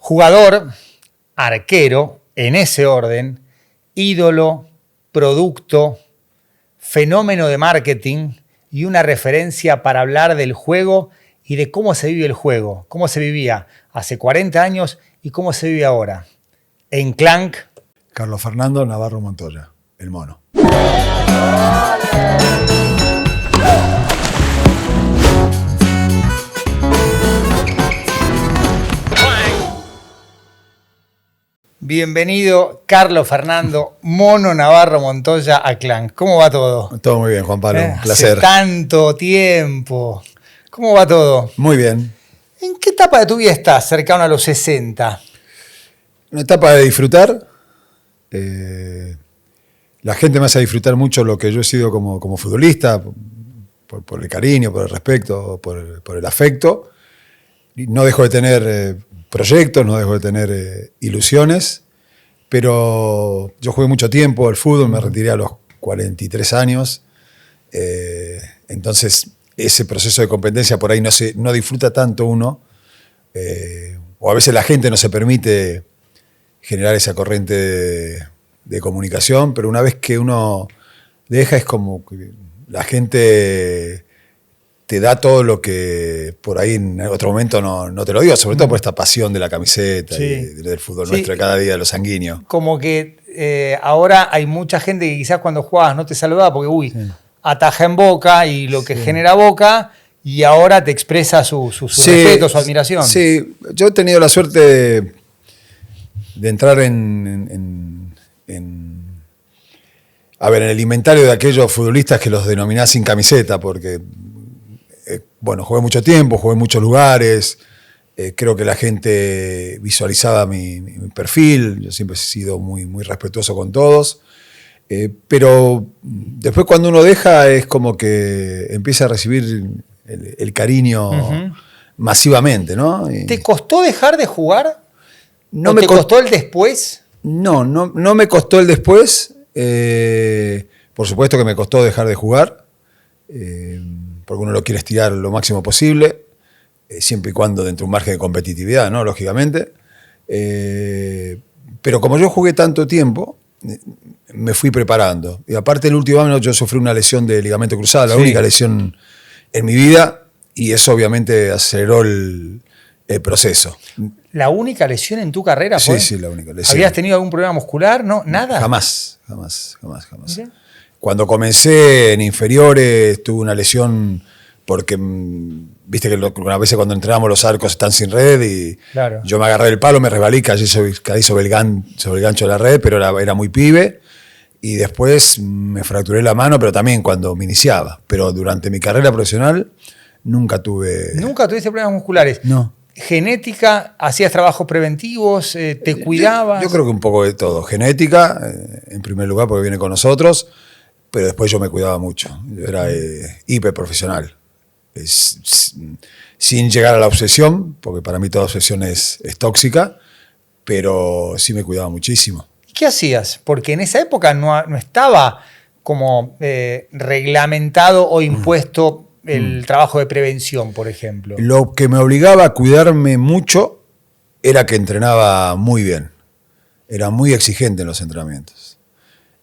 Jugador, arquero, en ese orden, ídolo, producto, fenómeno de marketing y una referencia para hablar del juego y de cómo se vive el juego, cómo se vivía hace 40 años y cómo se vive ahora. En Clank, Carlos Fernando Navarro Montoya, el mono. bienvenido Carlos Fernando Mono Navarro Montoya a Clank. ¿Cómo va todo? Todo muy bien, Juan Pablo, un placer. Hace tanto tiempo. ¿Cómo va todo? Muy bien. ¿En qué etapa de tu vida estás, cercano a los 60? Una etapa de disfrutar. La gente me hace disfrutar mucho lo que yo he sido como futbolista, por el cariño, por el respeto, por el afecto. Y no dejo de tener proyectos, no dejo de tener ilusiones, pero yo jugué mucho tiempo al fútbol, me retiré a los 43 años, entonces ese proceso de competencia por ahí no disfruta tanto uno, o a veces la gente no se permite generar esa corriente de comunicación, pero una vez que uno deja es como que la gente te da todo lo que por ahí en otro momento no te lo digo, sobre todo por esta pasión de la camiseta y del fútbol nuestro de cada día, de lo sanguíneo. Como que ahora hay mucha gente que quizás cuando jugabas no te saludaba porque, ataja en Boca y lo que genera Boca, y ahora te expresa su respeto, su admiración. Sí, yo he tenido la suerte de entrar en el inventario de aquellos futbolistas que los denominás sin camiseta, porque jugué mucho tiempo, jugué en muchos lugares, creo que la gente visualizaba mi perfil, yo siempre he sido muy, muy respetuoso con todos, pero después cuando uno deja es como que empieza a recibir el cariño masivamente, ¿no? ¿Te costó dejar de jugar? No ¿Te costó el después? No me costó el después, por supuesto que me costó dejar de jugar, porque uno lo quiere estirar lo máximo posible, siempre y cuando dentro de un margen de competitividad, ¿no? Lógicamente. Pero como yo jugué tanto tiempo, me fui preparando. Y aparte el último año yo sufrí una lesión de ligamento cruzado, la única lesión en mi vida, y eso obviamente aceleró el proceso. ¿La única lesión en tu carrera fue? Sí, la única lesión. ¿Habías tenido algún problema muscular? ¿No? ¿Nada? Jamás. ¿Sí? Cuando comencé en inferiores tuve una lesión porque, viste que a veces cuando entrenamos los arcos están sin red y yo me agarré el palo, me resbalé, caí sobre el gancho de la red, pero era muy pibe. Y después me fracturé la mano, pero también cuando me iniciaba. Pero durante mi carrera profesional nunca tuve... ¿Nunca tuviste problemas musculares? No. ¿Genética? ¿Hacías trabajos preventivos? ¿Te cuidabas? Yo creo que un poco de todo. Genética, en primer lugar, porque viene con nosotros, pero después yo me cuidaba mucho. Yo era hiperprofesional. Sin llegar a la obsesión, porque para mí toda obsesión es tóxica, pero sí me cuidaba muchísimo. ¿Qué hacías? Porque en esa época no estaba como reglamentado o impuesto el trabajo de prevención, por ejemplo. Lo que me obligaba a cuidarme mucho era que entrenaba muy bien. Era muy exigente en los entrenamientos.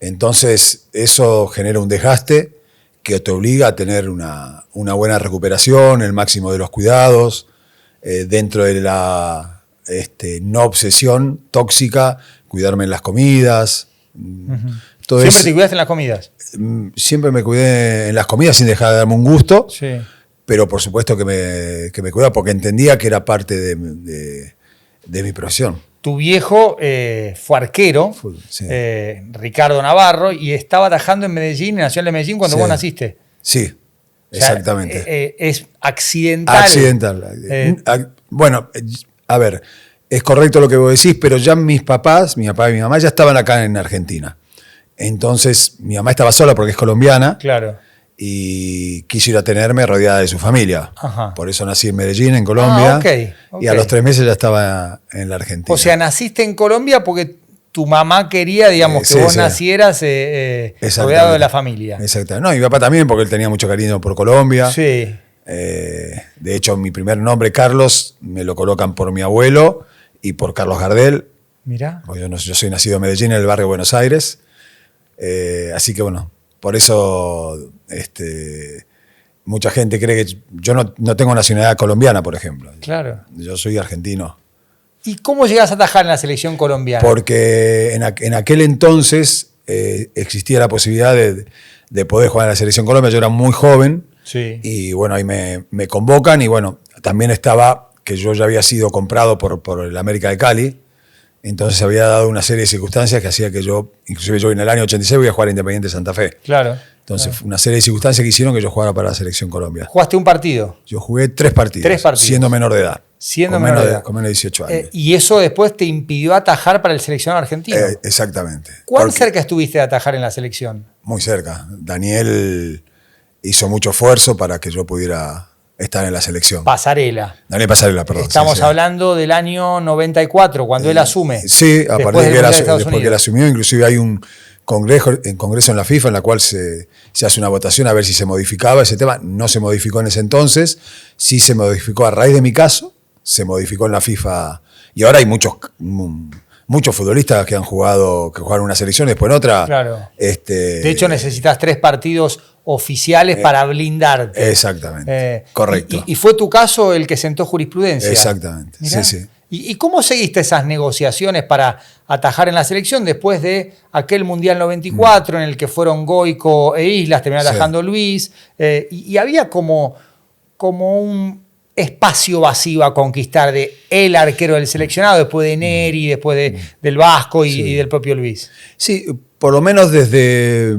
Entonces eso genera un desgaste que te obliga a tener una buena recuperación, el máximo de los cuidados, dentro de la no obsesión tóxica, cuidarme en las comidas. ¿Siempre te cuidaste en las comidas? Siempre me cuidé en las comidas sin dejar de darme un gusto, pero por supuesto que me cuidaba porque entendía que era parte de mi profesión. Tu viejo fue arquero, Ricardo Navarro, y estaba atajando en Medellín, en Nacional de Medellín, cuando vos naciste. Sí, exactamente. Es accidental. Bueno, a ver, es correcto lo que vos decís, pero ya mis papás, mi papá y mi mamá, ya estaban acá en Argentina. Entonces, mi mamá estaba sola porque es colombiana. Claro. Y quiso ir a tenerme rodeada de su familia. Ajá. Por eso nací en Medellín, en Colombia. Okay. Y a los 3 meses ya estaba en la Argentina. O sea, naciste en Colombia porque tu mamá quería, digamos, que vos nacieras rodeado de la familia. Exacto. No, y mi papá también, porque él tenía mucho cariño por Colombia. Sí. De hecho, mi primer nombre, Carlos, me lo colocan por mi abuelo. y por Carlos Gardel. Mirá. Yo soy nacido en Medellín, en el barrio de Buenos Aires. Así que bueno, por eso mucha gente cree que yo no tengo nacionalidad colombiana, por ejemplo. Claro. Yo soy argentino. ¿Y cómo llegas a atajar en la selección colombiana? Porque en aquel entonces existía la posibilidad de poder jugar en la selección Colombia. Yo era muy joven. Sí. Y bueno, ahí me convocan y bueno, también estaba que yo ya había sido comprado por el América de Cali. Entonces había dado una serie de circunstancias que hacía que inclusive yo en el año 86 voy a jugar a Independiente Santa Fe. Claro. Entonces, una serie de circunstancias que hicieron que yo jugara para la selección Colombia. ¿Jugaste un partido? Yo jugué 3 partidos. 3 partidos. Siendo menor de edad. Con menos de 18 años. ¿Y eso después te impidió atajar para el seleccionado argentino? Exactamente. ¿Cuán cerca estuviste de atajar en la selección? Muy cerca. Daniel hizo mucho esfuerzo para que yo pudiera estar en la selección. Pasarela. Daniel Pasarela, perdón. Estamos hablando del año 94, cuando él asume. Sí, a partir de después que él asumió, inclusive hay un congreso en la FIFA en la cual se hace una votación a ver si se modificaba ese tema. No se modificó en ese entonces, sí se modificó a raíz de mi caso, se modificó en la FIFA y ahora hay muchos futbolistas que jugaron una selección y después en otra. Claro. De hecho, necesitas 3 partidos oficiales para blindarte. Exactamente. Correcto. Y fue tu caso el que sentó jurisprudencia. Exactamente. Mirá. Sí. ¿Y cómo seguiste esas negociaciones para atajar en la selección después de aquel Mundial 94 en el que fueron Goico e Islas, terminó atajando Luis? Y había como un espacio vacío a conquistar de el arquero del seleccionado, después de Neri, después del Vasco y del propio Luis. Sí, por lo menos desde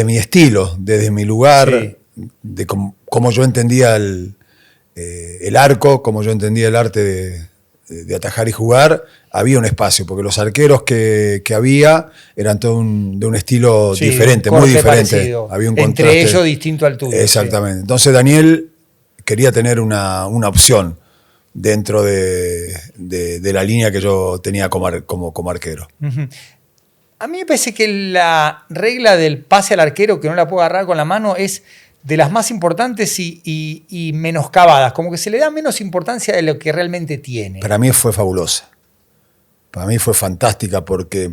mi estilo, desde mi lugar, de cómo yo entendía el arco, como yo entendía el arte de atajar y jugar, había un espacio, porque los arqueros que había eran todo de un estilo diferente, muy diferente. Parecido. Había un Entre contraste. ellos distinto al tuyo. Exactamente. Entonces Daniel quería tener una opción dentro de la línea que yo tenía como arquero. Uh-huh. A mí me parece que la regla del pase al arquero que no la puedo agarrar con la mano es de las más importantes y menoscabadas, como que se le da menos importancia de lo que realmente tiene. Para mí fue fabulosa. Para mí fue fantástica porque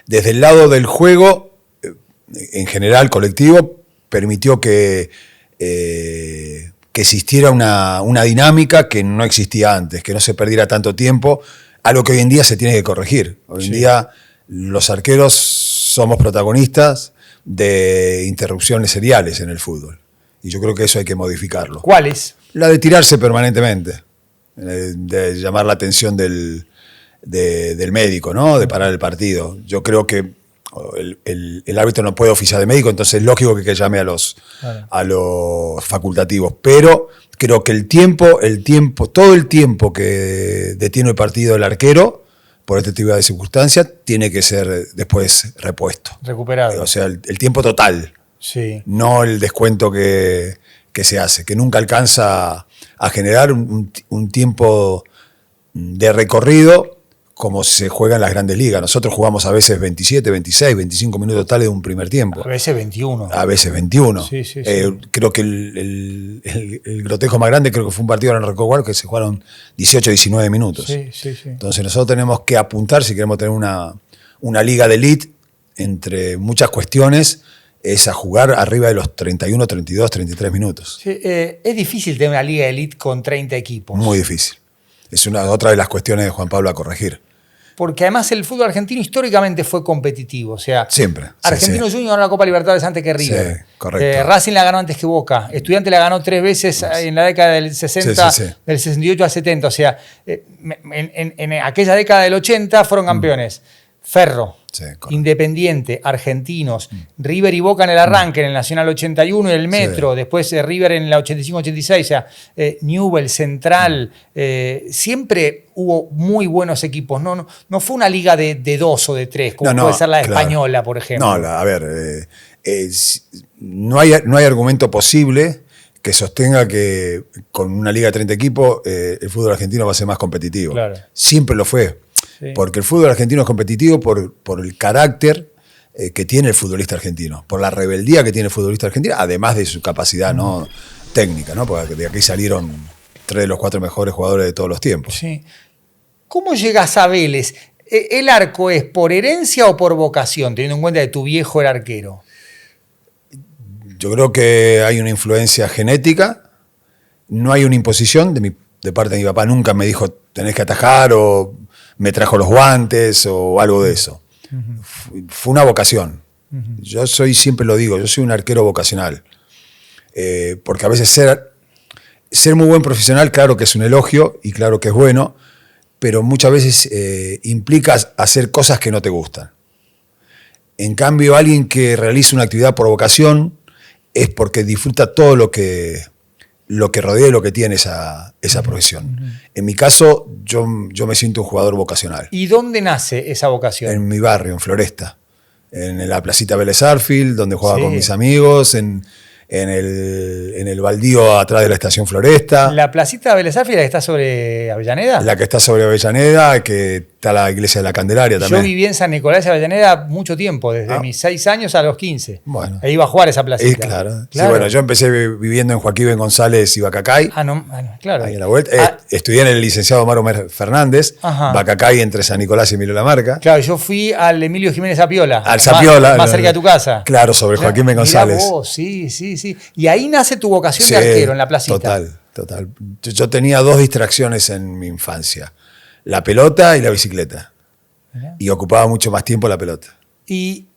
desde el lado del juego, en general colectivo, permitió que existiera una dinámica que no existía antes, que no se perdiera tanto tiempo, algo que hoy en día se tiene que corregir. Hoy en día los arqueros somos protagonistas de interrupciones seriales en el fútbol. Y yo creo que eso hay que modificarlo. ¿Cuáles? La de tirarse permanentemente, de llamar la atención del médico, ¿no? De parar el partido. Yo creo que el árbitro no puede oficiar de médico, entonces es lógico que llame a los facultativos. Pero creo que todo el tiempo que detiene el partido el arquero, por este tipo de circunstancias, tiene que ser después repuesto. Recuperado. O sea, el tiempo total. Sí. No el descuento que se hace, que nunca alcanza a generar un tiempo de recorrido como se juega en las grandes ligas. Nosotros jugamos a veces 27, 26, 25 minutos totales de un primer tiempo. A veces 21. A veces 21. Sí. Creo que el grotejo más grande creo que fue un partido en Recoguar que se jugaron 18, 19 minutos. Sí. Entonces nosotros tenemos que apuntar, si queremos tener una liga de elite, entre muchas cuestiones, es a jugar arriba de los 31, 32, 33 minutos. Sí, es difícil tener una liga de elite con 30 equipos. Muy difícil. Es otra de las cuestiones de Juan Pablo a corregir. Porque además el fútbol argentino históricamente fue competitivo. O sea, siempre. Argentino Junior ganó la Copa Libertadores antes que River. Sí, correcto. Racing la ganó antes que Boca. Estudiantes la ganó 3 veces en la década del 60, del 68 al 70. O sea, en aquella década del 80 fueron campeones. Ferro, Independiente, Argentinos, River y Boca en el arranque, en el Nacional 81 y el Metro, después River en la 85-86, o sea, Newell, Central, siempre hubo muy buenos equipos, no fue una liga de 2 o de 3, como puede ser la española, por ejemplo. No, a ver, no hay argumento posible que sostenga que con una liga de 30 equipos el fútbol argentino va a ser más competitivo. Claro. Siempre lo fue. Sí. Porque el fútbol argentino es competitivo por el carácter que tiene el futbolista argentino, por la rebeldía que tiene el futbolista argentino, además de su capacidad técnica, ¿no? Porque de aquí salieron 3 de los 4 mejores jugadores de todos los tiempos. Sí. ¿Cómo llegas a Vélez? ¿El arco es por herencia o por vocación, teniendo en cuenta que tu viejo era arquero? Yo creo que hay una influencia genética, no hay una imposición de parte de mi papá, nunca me dijo tenés que atajar o me trajo los guantes o algo de eso. Fue una vocación. Yo siempre lo digo, yo soy un arquero vocacional. Porque a veces ser muy buen profesional, claro que es un elogio y claro que es bueno, pero muchas veces implica hacer cosas que no te gustan. En cambio, alguien que realiza una actividad por vocación es porque disfruta todo lo que rodea y lo que tiene esa profesión. En mi caso, yo me siento un jugador vocacional. ¿Y dónde nace esa vocación? En mi barrio, en Floresta, en la placita Vélez Sarsfield, donde jugaba con mis amigos, en el baldío atrás de la estación Floresta. ¿La placita Vélez Sarsfield, la que está sobre Avellaneda? La que está sobre Avellaneda, que está la iglesia de la Candelaria también. Yo viví en San Nicolás de Avellaneda mucho tiempo, desde mis 6 años a los 15. Bueno. E iba a jugar esa placita. Claro. Sí, bueno, yo empecé viviendo en Joaquín Ben González y Bacacay. Claro. Ahí a la vuelta. Estudié en el licenciado Maro Fernández, Bacacay entre San Nicolás y Emilio Lamarca. Claro, yo fui al Emilio Jiménez Zapiola. Al Zapiola. Más cerca de tu casa. Claro, sobre Joaquín Ben González. Mirá vos, sí. Y ahí nace tu vocación de arquero, en la placita. Total. Yo tenía 2 distracciones en mi infancia. La pelota y la bicicleta. ¿Verdad? Y ocupaba mucho más tiempo la pelota. ¿Y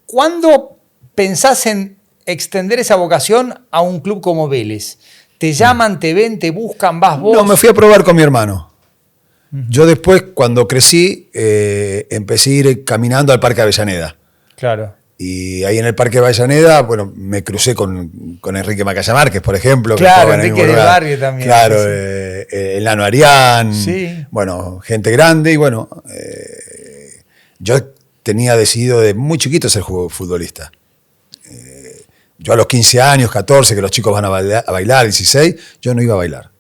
cuándo pensás en extender esa vocación a un club como Vélez? ¿Te llaman, te ven, te buscan, vas vos? No, me fui a probar con mi hermano. Yo después, cuando crecí, empecé a ir caminando al Parque Avellaneda. Claro. Y ahí en el Parque Avellaneda, bueno, me crucé con Enrique Macaya Márquez, por ejemplo. Claro, Enrique del Barrio también. Claro, el Nano Arián. Sí. Bueno, gente grande. Y bueno, yo tenía decidido de muy chiquito ser futbolista. Yo a los 15 años, 14, que los chicos van a bailar, 16, yo no iba a bailar.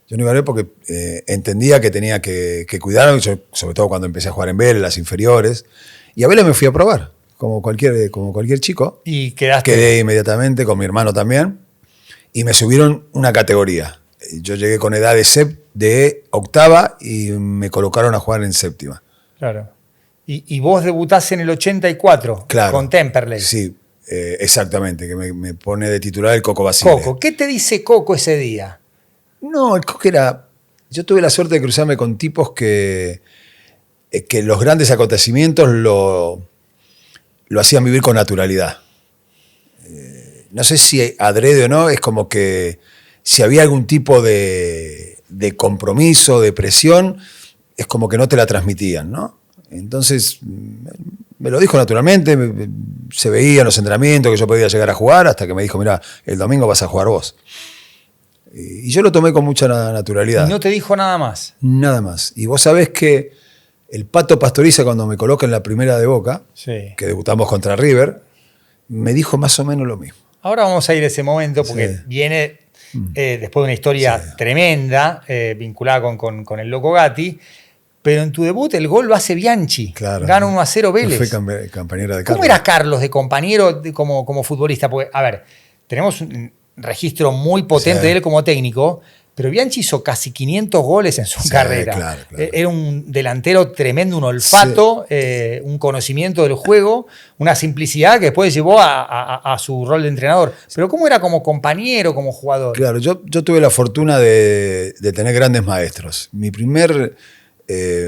Yo no iba a bailar porque entendía que tenía que cuidarme, sobre todo cuando empecé a jugar en Vélez, las inferiores. Y a Vélez me fui a probar. Como cualquier chico. ¿Y quedaste? Quedé inmediatamente, con mi hermano también, y me subieron una categoría. Yo llegué con edad de octava y me colocaron a jugar en séptima. Claro. Y vos debutás en el 84, claro, con Temperley. Sí, exactamente, que me pone de titular el Coco Basile. Coco, ¿qué te dice Coco ese día? No, el Coco era... Yo tuve la suerte de cruzarme con tipos que los grandes acontecimientos lo hacían vivir con naturalidad. No sé si adrede o no, es como que si había algún tipo de compromiso, de presión, es como que no te la transmitían, ¿no? Entonces, me lo dijo naturalmente, se veía en los entrenamientos que yo podía llegar a jugar, hasta que me dijo, mira, el domingo vas a jugar vos. Y yo lo tomé con mucha naturalidad. ¿Y no te dijo nada más? Nada más. Y vos sabés que el Pato Pastoriza, cuando me coloca en la primera de Boca, sí, que debutamos contra River, me dijo más o menos lo mismo. Ahora vamos a ir a ese momento porque viene después de una historia tremenda vinculada con el Loco Gatti, pero en tu debut el gol lo hace Bianchi. Claro. Gana 1-0 Vélez. Fue compañero de Carlos. ¿Cómo era Carlos de compañero como futbolista? Porque, a ver, tenemos un registro muy potente de él como técnico, pero Bianchi hizo casi 500 goles en su carrera. Claro. Era un delantero tremendo, un olfato, un conocimiento del juego, una simplicidad que después llevó a su rol de entrenador. Pero ¿cómo era como compañero, como jugador? Claro, yo tuve la fortuna de tener grandes maestros. Mi primer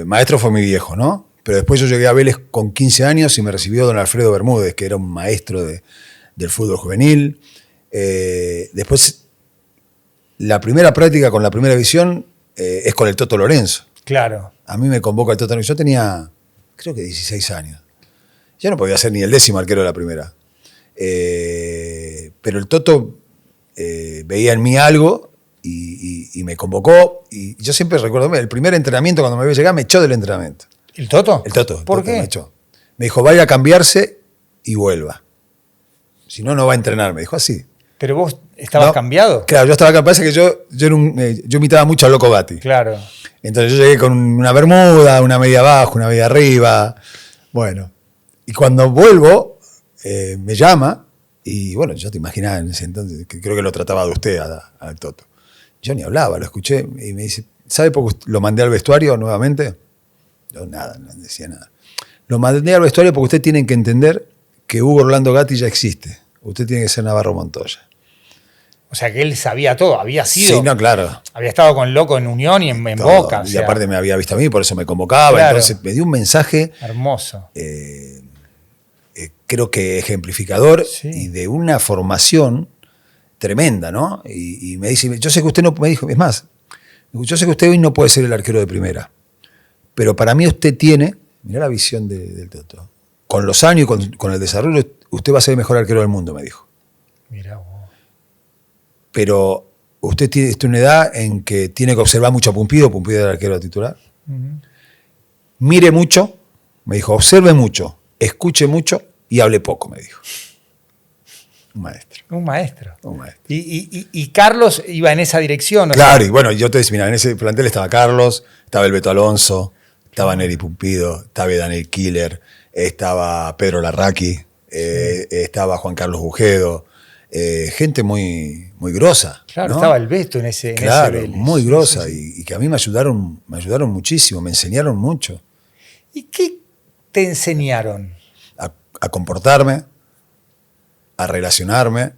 maestro fue mi viejo, ¿no? Pero después yo llegué a Vélez con 15 años y me recibió don Alfredo Bermúdez, que era un maestro del fútbol juvenil. Después... La primera práctica con la primera división es con el Toto Lorenzo. Claro. A mí me convoca el Toto Lorenzo. Yo tenía, creo que 16 años. Yo no podía ser ni el 10º arquero de la primera. Pero el Toto veía en mí algo y me convocó. Y yo siempre recuerdo, el primer entrenamiento cuando me vio llegar me echó del entrenamiento. ¿El Toto? El Toto. ¿Por qué? Me echó. Me dijo, vaya a cambiarse y vuelva. Si no, no va a entrenar. Me dijo así. ¿Pero vos estabas cambiado? Claro, yo estaba cambiado. Parece que yo imitaba mucho al Loco Gatti. Claro. Entonces yo llegué con una bermuda, una media abajo, una media arriba. Bueno. Y cuando vuelvo, me llama. Y bueno, yo te imaginaba en ese entonces, que creo que lo trataba de usted al Toto. Yo ni hablaba, lo escuché. Y me dice, ¿Sabe por qué lo mandé al vestuario nuevamente? No, nada, no decía nada. Lo mandé al vestuario porque ustedes tienen que entender que Hugo Orlando Gatti ya existe. Usted tiene que ser Navarro Montoya. O sea que él sabía todo, había sido. Sí, no, claro. Había estado con Loco en Unión y en Boca. O Y sea, aparte me había visto a mí, por eso me convocaba. Claro. Entonces me dio un mensaje. Hermoso. Creo que ejemplificador Sí. y de una formación tremenda, ¿no? Y me dice, yo sé que usted no, me dijo, es más, yo sé que usted hoy no puede ser el arquero de primera, pero para mí usted tiene, mirá la visión del Toto, con los años y con el desarrollo, usted va a ser el mejor arquero del mundo, me dijo. Mirá vos. Pero usted tiene una edad en que tiene que observar mucho a Pumpido era el arquero titular. Mire mucho, me dijo, observe mucho, escuche mucho y hable poco, me dijo. Un maestro. Un maestro. Un maestro. Y Carlos iba en esa dirección. ¿No? Claro, y bueno, yo te decía, mira, en ese plantel estaba Carlos, estaba el Beto Alonso, estaba Neri Pumpido, estaba Daniel Killer, estaba Pedro Larraqui, estaba Juan Carlos Bujedo, gente muy, muy grosa. Claro, ¿no? estaba el Beto en ese Claro, Vélez. muy grosa, Sí. y que a mí me ayudaron muchísimo, me enseñaron mucho ¿Y qué te enseñaron? a comportarme, a relacionarme.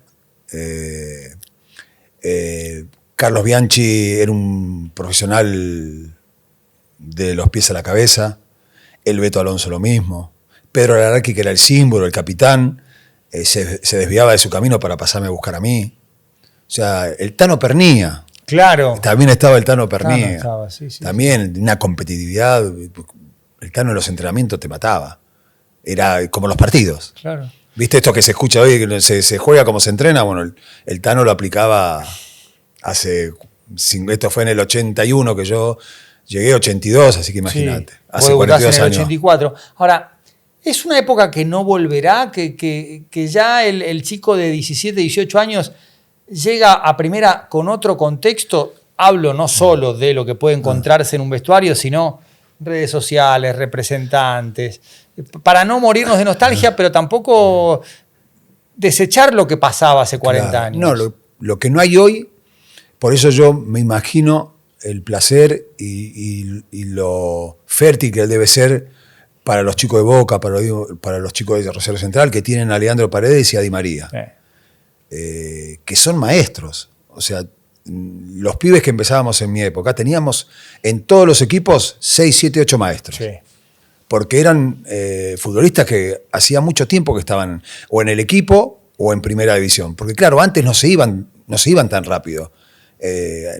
Carlos Bianchi era un profesional de los pies a la cabeza, el Beto Alonso lo mismo, Pedro Larraqui, que era el símbolo, el capitán, se desviaba de su camino para pasarme a buscar a mí. O sea, el Tano Pernía. Claro. También estaba el Tano Pernía. Sí, También una competitividad. El Tano en los entrenamientos te mataba. Era como los partidos. Claro. ¿Viste esto que se escucha hoy, que se juega como se entrena? Bueno, el Tano lo aplicaba esto fue en el 81, que yo llegué 82, así que imagínate. Sí, hace 42 en el años. 84. Ahora, ¿es una época que no volverá? ¿Que ya el chico de 17, 18 años llega a primera con otro contexto? Hablo no solo de lo que puede encontrarse en un vestuario, sino redes sociales, representantes, para no morirnos de nostalgia, pero tampoco desechar lo que pasaba hace 40 Claro. años. No, lo que no hay hoy, por eso yo me imagino el placer y lo fértil que debe ser para los chicos de Boca, para los chicos de Rosario Central, que tienen a Leandro Paredes y a Di María, que son maestros. O sea, los pibes que empezábamos en mi época, teníamos en todos los equipos 6, 7, 8 maestros. Sí. Porque eran futbolistas que hacía mucho tiempo que estaban o en el equipo o en primera división. Porque claro, antes no se iban tan rápido.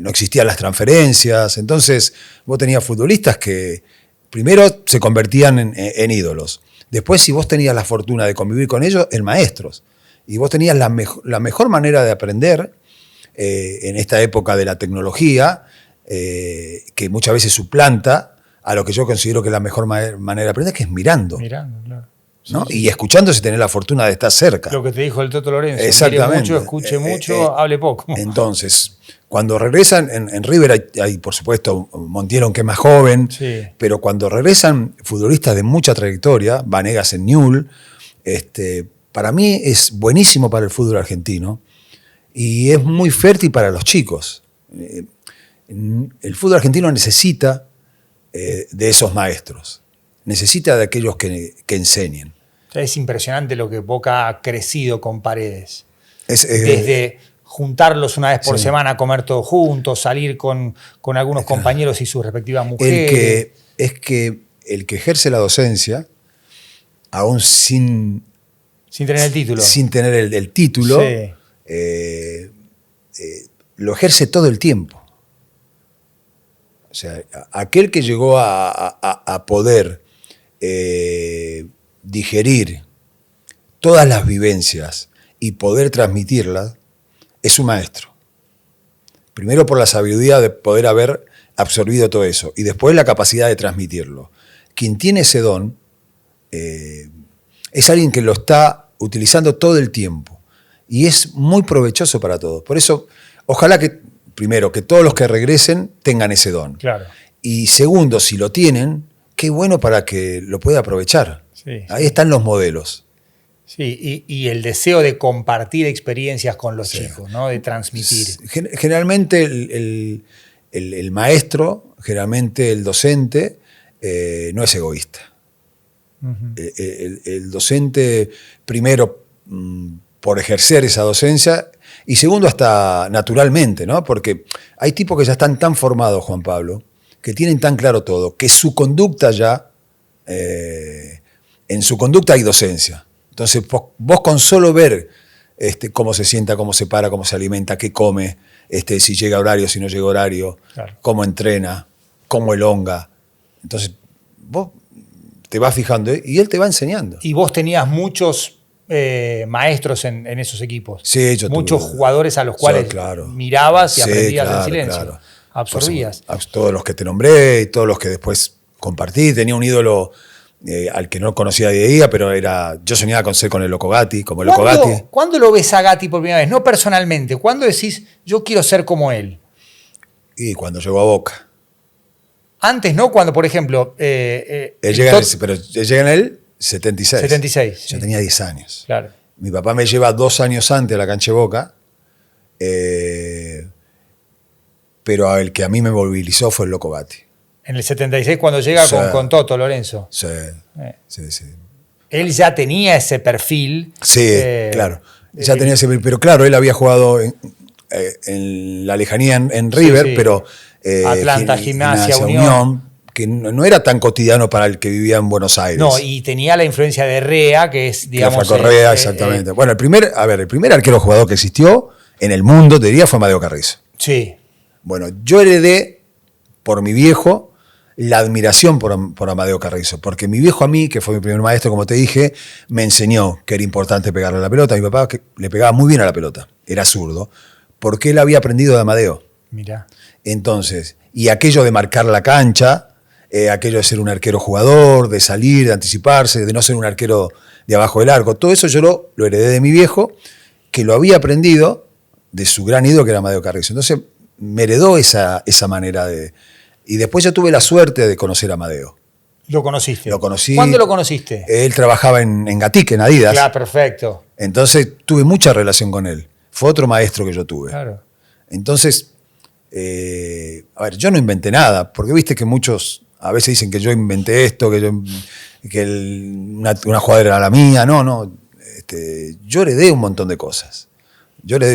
No existían las transferencias. Entonces vos tenías futbolistas que primero se convertían en ídolos. Después, si vos tenías la fortuna de convivir con ellos, en maestros. Y vos tenías la mejor manera de aprender en esta época de la tecnología, que muchas veces suplanta a lo que yo considero que es la mejor manera de aprender, que es mirando. Mirando, claro. ¿No? Y escuchando si tenés la fortuna de estar cerca. Lo que te dijo el Toto Lorenzo. Exactamente. Mire mucho, escuche mucho, hable poco. Entonces, cuando regresan, en River hay, por supuesto, Montiel, que es más joven, Sí. pero cuando regresan futbolistas de mucha trayectoria, Vanegas en Newell's, para mí es buenísimo para el fútbol argentino y es muy fértil para los chicos. El fútbol argentino necesita de esos maestros, necesita de aquellos que enseñen. Es impresionante lo que Boca ha crecido con Paredes. Desde juntarlos una vez por sí. semana a comer todos juntos, salir con algunos compañeros y sus respectivas mujeres. El que ejerce la docencia, aún sin tener el título. Sin tener el título, sí. Lo ejerce todo el tiempo. O sea, aquel que llegó a poder digerir todas las vivencias y poder transmitirlas, es un maestro. Primero por la sabiduría de poder haber absorbido todo eso y después la capacidad de transmitirlo. Quien tiene ese don es alguien que lo está utilizando todo el tiempo y es muy provechoso para todos. Por eso, ojalá que, primero, que todos los que regresen tengan ese don. Claro. Y segundo, si lo tienen, qué bueno para que lo pueda aprovechar. Sí, Ahí están los modelos. Sí, y el deseo de compartir experiencias con los chicos, ¿no? De transmitir. Generalmente el maestro, generalmente el docente, no es egoísta. El docente, primero, por ejercer esa docencia, y segundo, hasta naturalmente, ¿no? Porque hay tipos que ya están tan formados, Juan Pablo, que tienen tan claro todo, que su conducta ya, en su conducta hay docencia. Entonces, vos con solo ver cómo se sienta, cómo se para, cómo se alimenta, qué come, si llega a horario, si no llega a horario, claro, cómo entrena, cómo elonga. Entonces, vos te vas fijando y él te va enseñando. Y vos tenías muchos maestros en esos equipos. Sí, yo muchos tuve, jugadores a los cuales claro, mirabas y aprendías claro, en silencio. Claro. Absorbías. Todos los que te nombré y todos los que después compartí. Tenía un ídolo al que no conocía de día, pero yo soñaba con ser con el Loco Gatti, como el Loco Gatti. ¿Cuándo lo ves a Gatti por primera vez? No personalmente. ¿Cuándo decís, yo quiero ser como él? Y cuando llegó a Boca. Antes, ¿no? Cuando, por ejemplo... él llega en el 76. 76. Yo tenía 10 años. Claro. Mi papá me lleva 2 años antes a la cancha de Boca, pero el que a mí me movilizó fue el Loco Gatti. En el 76 cuando llega con Toto Lorenzo. Sí. Él ya tenía ese perfil. Sí, claro. Ya tenía ese perfil, pero claro, él había jugado en la lejanía en River, pero... Atlanta, Gimnasia, Unión, que no era tan cotidiano para el que vivía en Buenos Aires. No, y tenía la influencia de Rea, que es, digamos... Correa, exactamente. Bueno, el primer arquero jugador que existió en el mundo, te diría, fue Amadeo Carrizo. Sí. Bueno, yo heredé, por mi viejo, la admiración por Amadeo Carrizo, porque mi viejo a mí, que fue mi primer maestro, como te dije, me enseñó que era importante pegarle a la pelota. Mi papá que le pegaba muy bien a la pelota, era zurdo, porque él había aprendido de Amadeo. Mirá. Entonces, y aquello de marcar la cancha, aquello de ser un arquero jugador, de salir, de anticiparse, de no ser un arquero de abajo del arco, todo eso yo lo heredé de mi viejo, que lo había aprendido de su gran ídolo que era Amadeo Carrizo. Entonces me heredó esa manera de... Y después yo tuve la suerte de conocer a Amadeo. ¿Lo conociste? Lo conocí. ¿Cuándo lo conociste? Él trabajaba en Gatique, en Adidas. Claro, perfecto. Entonces tuve mucha relación con él. Fue otro maestro que yo tuve. Claro. Entonces, a ver, yo no inventé nada, porque viste que muchos a veces dicen que yo inventé esto, que una jugadora era la mía. No. Yo heredé un montón de cosas.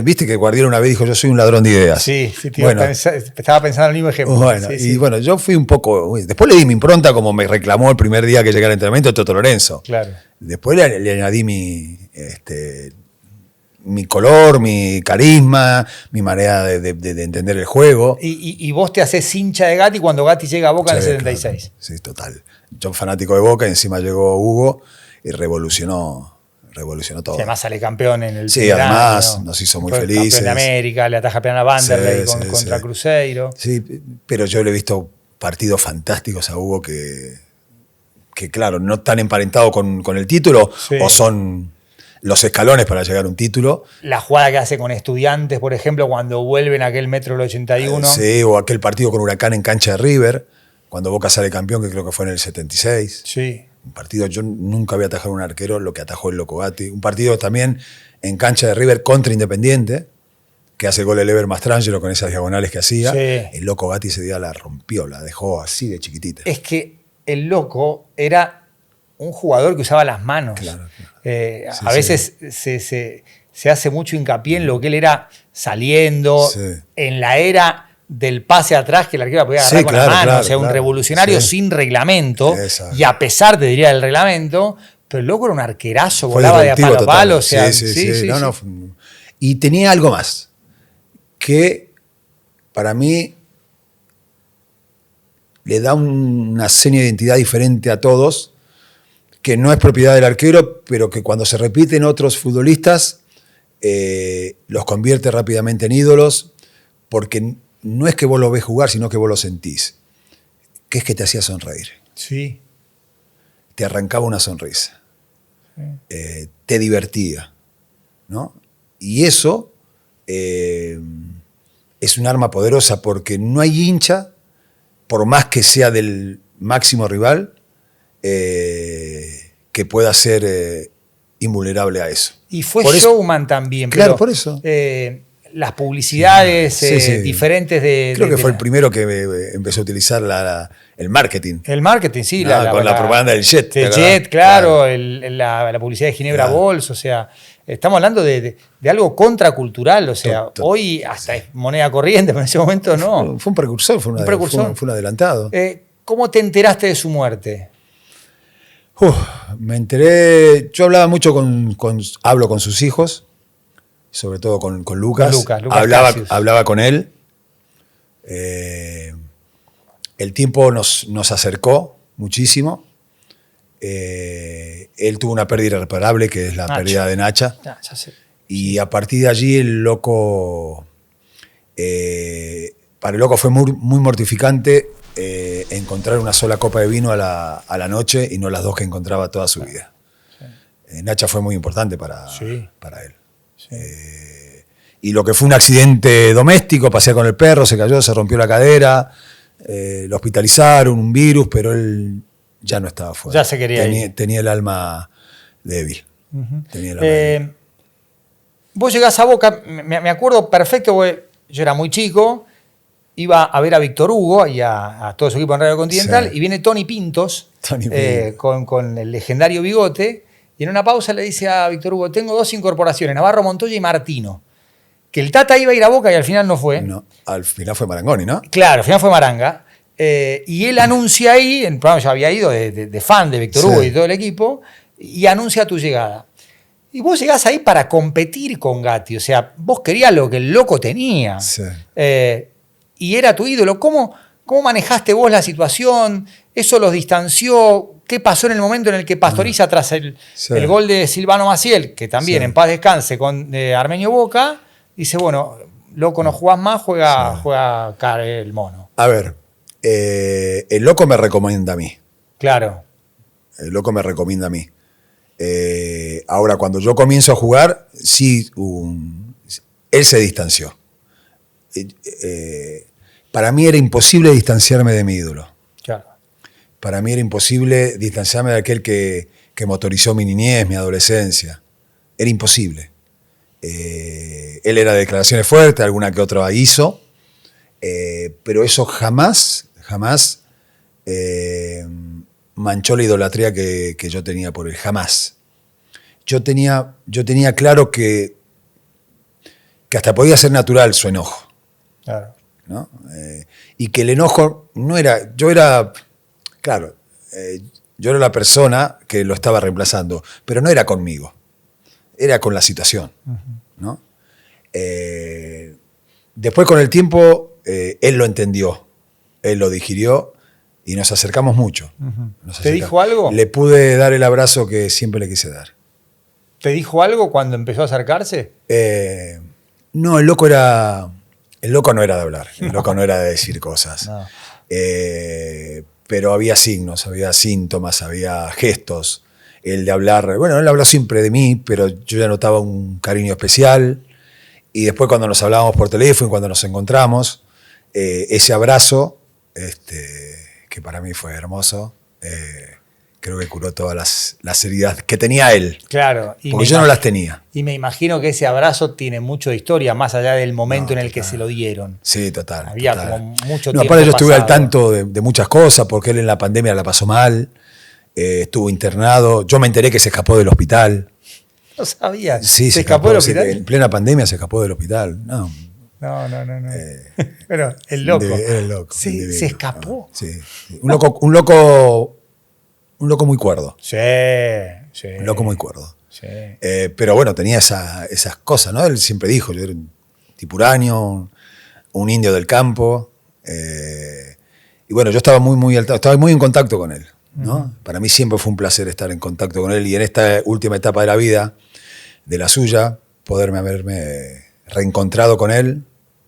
Viste que Guardiola una vez dijo, yo soy un ladrón de ideas. Sí, tío, estaba pensando en el mismo ejemplo. Bueno, sí. Bueno, yo fui un poco... Después le di mi impronta como me reclamó el primer día que llegué al entrenamiento Toto Lorenzo. Claro. Después le añadí mi color, mi carisma, mi manera de entender el juego. Y vos te haces hincha de Gatti cuando Gatti llega a Boca en el 76. Claro. Sí, total. Yo fanático de Boca, encima llegó Hugo y revolucionó todo. Sí, además sale campeón en el además año. Nos hizo muy Fue felices. Campeón de América, le ataja penal a Vanderlei contra Cruzeiro. Sí, pero yo le he visto partidos fantásticos a Hugo que claro, no están emparentados con el título, o son los escalones para llegar a un título. La jugada que hace con Estudiantes, por ejemplo, cuando vuelven aquel metro del 81. Sí, o aquel partido con Huracán en cancha de River, cuando Boca sale campeón, que creo que fue en el 76. Sí. Un partido, yo nunca había atajado a un arquero lo que atajó el Loco Gatti. Un partido también en cancha de River contra Independiente, que hace el gol el Ever Mastrangelo con esas diagonales que hacía. Sí. El Loco Gatti ese día la rompió, la dejó así de chiquitita. Es que el Loco era un jugador que usaba las manos. Claro. A veces se hace mucho hincapié en lo que él era saliendo, en la era del pase atrás que el arquero podía agarrar con la mano, o sea, un revolucionario sin reglamento. Exacto. Y a pesar, te diría, del reglamento, pero el Loco era un arquerazo, volaba de a palo a palo. O sea, sí. Y tenía algo más, que para mí le da una seña de identidad diferente a todos, que no es propiedad del arquero, pero que cuando se repiten otros futbolistas, los convierte rápidamente en ídolos, porque no es que vos lo ves jugar, sino que vos lo sentís. Que es que te hacía sonreír. Sí. Te arrancaba una sonrisa. Te divertía, ¿no? Y eso es un arma poderosa, porque no hay hincha, por más que sea del máximo rival, que pueda ser invulnerable a eso. Y fue showman también. Claro, pero, por eso. las publicidades diferentes de... Creo que fue el primero que empezó a utilizar el marketing. El marketing, sí. Con la propaganda del Jet. Del Jet, claro. La publicidad de Ginebra Bols, o sea, estamos hablando de algo contracultural, o sea, hoy hasta es moneda corriente, pero en ese momento no. Fue un precursor, fue un adelantado. ¿Cómo te enteraste de su muerte? Me enteré, yo hablaba mucho hablo con sus hijos, sobre todo con Lucas. Lucas hablaba con él. El tiempo nos acercó muchísimo. Él tuvo una pérdida irreparable, que es la pérdida de Nacha. Ya sé. Y a partir de allí el loco, para el loco fue muy mortificante encontrar una sola copa de vino a la noche y no las dos que encontraba toda su vida. Sí. Nacha fue muy importante para él. Sí. Y lo que fue un accidente doméstico, pasé con el perro, se cayó, se rompió la cadera, lo hospitalizaron, un virus, pero él ya no estaba fuera. Ya se quería ir. Tenía el alma débil. Tenía el alma débil. Vos llegás a Boca, me acuerdo perfecto, porque yo era muy chico, iba a ver a Víctor Hugo y a todo su equipo en Radio Continental, y viene Tony Pintos, con el legendario bigote, y en una pausa le dice a Víctor Hugo, tengo 2 incorporaciones, Navarro Montoya y Martino. Que el Tata iba a ir a Boca y al final no fue. No, al final fue Marangoni, ¿no? Claro, al final fue Maranga. Y él anuncia ahí, en el programa yo había ido de fan de Víctor Hugo y todo el equipo, y anuncia tu llegada. Y vos llegás ahí para competir con Gatti, o sea, vos querías lo que el loco tenía. Sí. Y era tu ídolo. ¿Cómo manejaste vos la situación? ¿Eso los distanció? ¿Qué pasó en el momento en el que Pastoriza, tras el gol de Silvano Maciel, que también en paz descanse, con Armenio Boca, dice, bueno, loco, no jugás más, juega el mono? A ver, el loco me recomienda a mí. Claro. El loco me recomienda a mí. Ahora, cuando yo comienzo a jugar, sí, él se distanció. Para mí era imposible distanciarme de mi ídolo. Claro. Para mí era imposible distanciarme de aquel que motorizó mi niñez, mi adolescencia. Era imposible. Él era de declaraciones fuertes, alguna que otra hizo, pero eso jamás manchó la idolatría que yo tenía por él, jamás. Yo tenía claro que hasta podía ser natural su enojo. Claro. ¿No? Y que el enojo no era... Yo era la persona que lo estaba reemplazando, pero no era conmigo, era con la situación. ¿No? Después, con el tiempo, él lo entendió, él lo digirió y nos acercamos mucho. ¿Te dijo algo? Le pude dar el abrazo que siempre le quise dar. ¿Te dijo algo cuando empezó a acercarse? No, el loco no era de hablar, el loco no era de decir cosas. No. Pero había signos, había síntomas, había gestos. El de hablar, bueno, él habló siempre de mí, pero yo ya notaba un cariño especial. Y después, cuando nos hablábamos por teléfono y cuando nos encontramos, ese abrazo, que para mí fue hermoso, creo que curó todas las heridas que tenía él. Claro. Porque yo no las tenía. Y me imagino que ese abrazo tiene mucho de historia, más allá del momento en el que se lo dieron. Sí, total. Había total. como mucho tiempo aparte yo estuve pasado. al tanto de muchas cosas, porque él en la pandemia la pasó mal, estuvo internado. Yo me enteré que se escapó del hospital. No sabía. Sí, ¿Se escapó del hospital? En plena pandemia se escapó del hospital. No. Pero el loco. El loco. Sí, se escapó. Sí. Un loco muy cuerdo. Sí. Un loco muy cuerdo. Sí. Pero bueno, tenía esas cosas, ¿no? Él siempre dijo, yo era un tipuraño, un indio del campo. Y bueno, yo estaba muy en contacto con él, ¿no? Para mí siempre fue un placer estar en contacto con él, y en esta última etapa de la vida, de la suya, haberme reencontrado con él,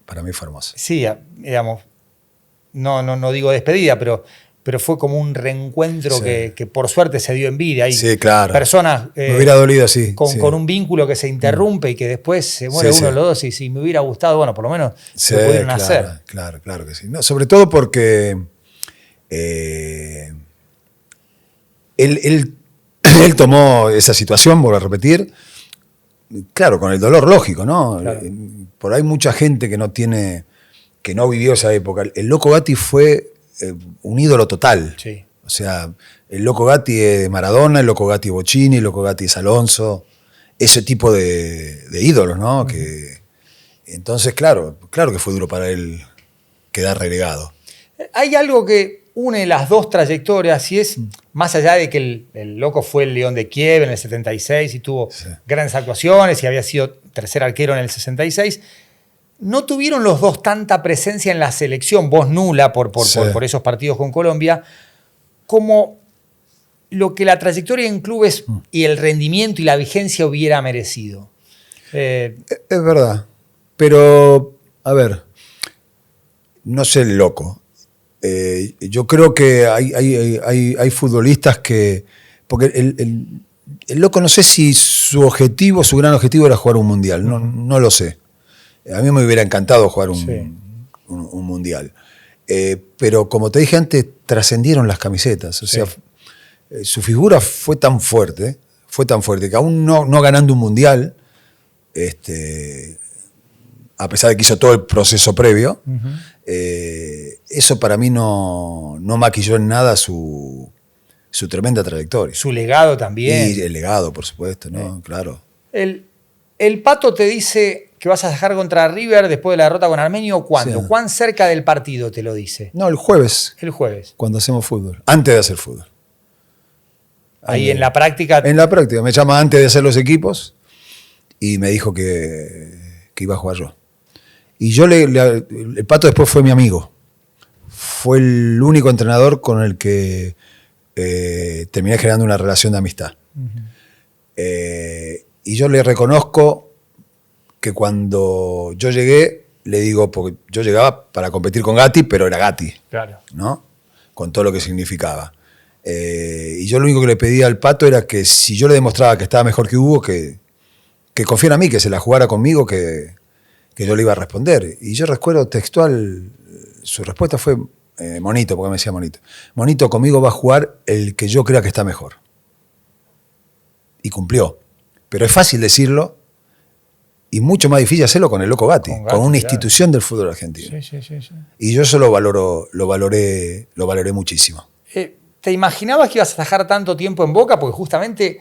para mí fue hermoso. Sí, digamos, no digo despedida, pero fue como un reencuentro que por suerte se dio en vida. Hay personas me hubiera dolido, sí, con un vínculo que se interrumpe y que después se muere uno de los dos, y si me hubiera gustado, bueno, por lo menos lo pudieron hacer. Claro que sí. No, sobre todo porque él tomó esa situación, vuelvo a repetir, claro, con el dolor lógico, ¿no? Claro. por ahí mucha gente que no vivió esa época. El Loco Gatti fue un ídolo total. Sí. O sea, el Loco Gatti es Maradona, el Loco Gatti es Bocini, el Loco Gatti es Alonso, ese tipo de ídolos, ¿no? Entonces, claro que fue duro para él quedar relegado. Hay algo que une las dos trayectorias y es, más allá de que el Loco fue el León de Kiev en el 76 y tuvo grandes actuaciones y había sido tercer arquero en el 66, no tuvieron los dos tanta presencia en la selección, vos nula por esos partidos con Colombia, como lo que la trayectoria en clubes y el rendimiento y la vigencia hubiera merecido. Es verdad, pero, a ver, no sé el Loco. Yo creo que hay futbolistas que... Porque el Loco, no sé si su gran objetivo era jugar un mundial, no lo sé. A mí me hubiera encantado jugar un mundial. Pero como te dije antes, trascendieron las camisetas. O sea, su figura fue tan fuerte que aún no ganando un mundial, a pesar de que hizo todo el proceso previo, eso para mí no maquilló en nada su tremenda trayectoria. Su legado también. Y el legado, por supuesto, ¿no? Claro. El Pato te dice que vas a dejar contra River después de la derrota con Armenio. ¿Cuándo? Sí. ¿Cuán cerca del partido te lo dice? No, el jueves. El jueves. Cuando hacemos fútbol. Antes de hacer fútbol. Ahí en la práctica. En la práctica. Me llama antes de hacer los equipos y me dijo que iba a jugar yo. Y yo el Pato después fue mi amigo. Fue el único entrenador con el que terminé generando una relación de amistad. Y yo le reconozco que cuando yo llegué, le digo, porque yo llegaba para competir con Gatti, pero era Gatti, Claro. ¿no? Con todo lo que significaba. Y yo lo único que le pedía al Pato era que si yo le demostraba que estaba mejor que Hugo, que confiara en mí, que se la jugara conmigo, que yo le iba a responder. Y yo recuerdo textual, su respuesta fue, Monito, porque me decía Monito. Monito, conmigo va a jugar el que yo crea que está mejor. Y cumplió. Pero es fácil decirlo y mucho más difícil hacerlo con el Loco Gatti, con una institución del fútbol argentino. Sí. Y yo eso lo valoré muchísimo. ¿Te imaginabas que ibas a dejar tanto tiempo en Boca? Porque justamente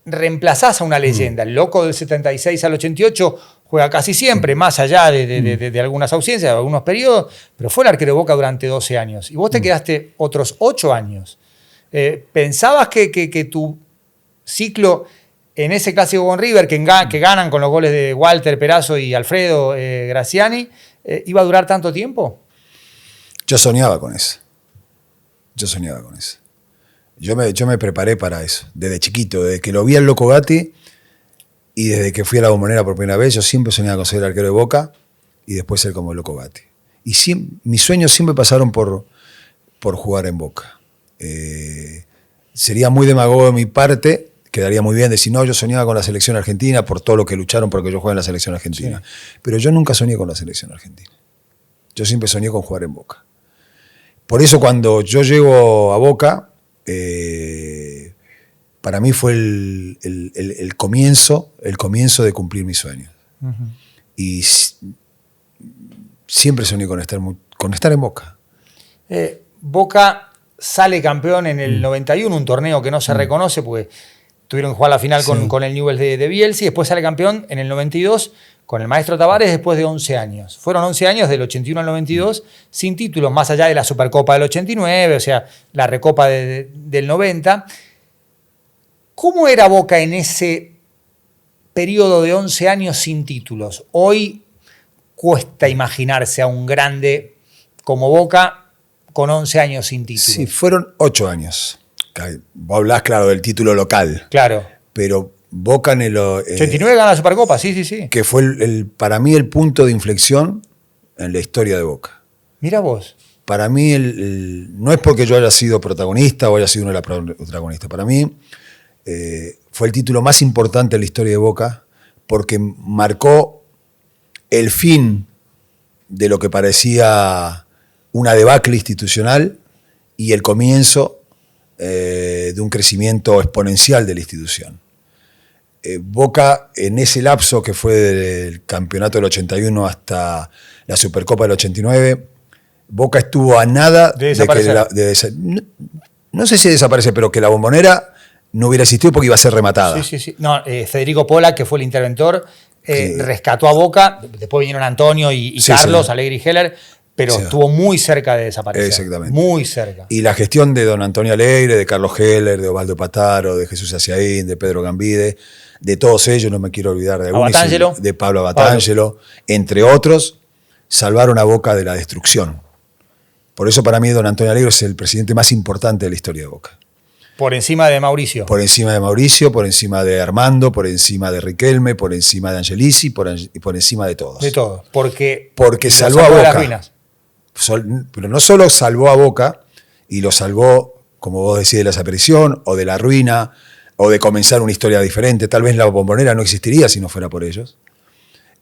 reemplazás a una leyenda. El Loco del 76 al 88 juega casi siempre, más allá de algunas ausencias, de algunos periodos, pero fue el arquero de Boca durante 12 años. Y vos te quedaste otros 8 años. ¿Pensabas que tu ciclo en ese clásico con River, que ganan con los goles de Walter Perazo y Alfredo Graciani, iba a durar tanto tiempo? Yo soñaba con eso. Yo me preparé para eso, desde chiquito, desde que lo vi al Loco Gatti y desde que fui a la Bombonera por primera vez, yo siempre soñaba con ser el arquero de Boca y después ser como el Loco Gatti. Y mis sueños siempre pasaron por jugar en Boca. Sería muy demagogo de mi parte, quedaría muy bien decir, no, yo soñaba con la selección argentina por todo lo que lucharon porque yo juegue en la selección argentina. Sí. Pero yo nunca soñé con la selección argentina. Yo siempre soñé con jugar en Boca. Por eso cuando yo llego a Boca, para mí fue el comienzo de cumplir mis sueños. Y siempre soñé con estar en Boca. Boca sale campeón en el 91, un torneo que no se reconoce porque tuvieron que jugar la final con el Newell's de Bielsa, y después sale campeón en el 92 con el maestro Tavares después de 11 años. Fueron 11 años del 81 al 92 sin títulos, más allá de la Supercopa del 89, o sea, la Recopa del 90. ¿Cómo era Boca en ese periodo de 11 años sin títulos? Hoy cuesta imaginarse a un grande como Boca con 11 años sin títulos. Sí, fueron 8 años. Vos hablás, claro, del título local. Claro. Pero Boca en el... 89 gana la Supercopa, sí. Que fue para mí el punto de inflexión en la historia de Boca. Mira vos. Para mí, no es porque yo haya sido protagonista o haya sido uno de los protagonistas. Para mí fue el título más importante en la historia de Boca porque marcó el fin de lo que parecía una debacle institucional y el comienzo de un crecimiento exponencial de la institución. Boca, en ese lapso que fue del campeonato del 81 hasta la Supercopa del 89, Boca estuvo a nada de desaparecer. No sé si desaparece, pero que la Bombonera no hubiera existido porque iba a ser rematada. Sí. No, Federico Pola, que fue el interventor, rescató a Boca. Después vinieron Antonio y Carlos, Alegre y Heller, pero estuvo muy cerca de desaparecer. Exactamente. Muy cerca. Y la gestión de don Antonio Alegre, de Carlos Heller, de Osvaldo Pataro, de Jesús Aciaín, de Pedro Gambide, de todos ellos, no me quiero olvidar de algunos, de Pablo Abatangelo, entre otros, salvaron a Boca de la destrucción. Por eso para mí don Antonio Alegre es el presidente más importante de la historia de Boca. Por encima de Mauricio. Por encima de Mauricio, por encima de Armando, por encima de Riquelme, por encima de Angelici, por encima de todos. De todos. Porque salvó a Boca. Las ruinas. Pero no solo salvó a Boca, y lo salvó, como vos decís, de la desaparición o de la ruina, o de comenzar una historia diferente. Tal vez la Bombonera no existiría si no fuera por ellos.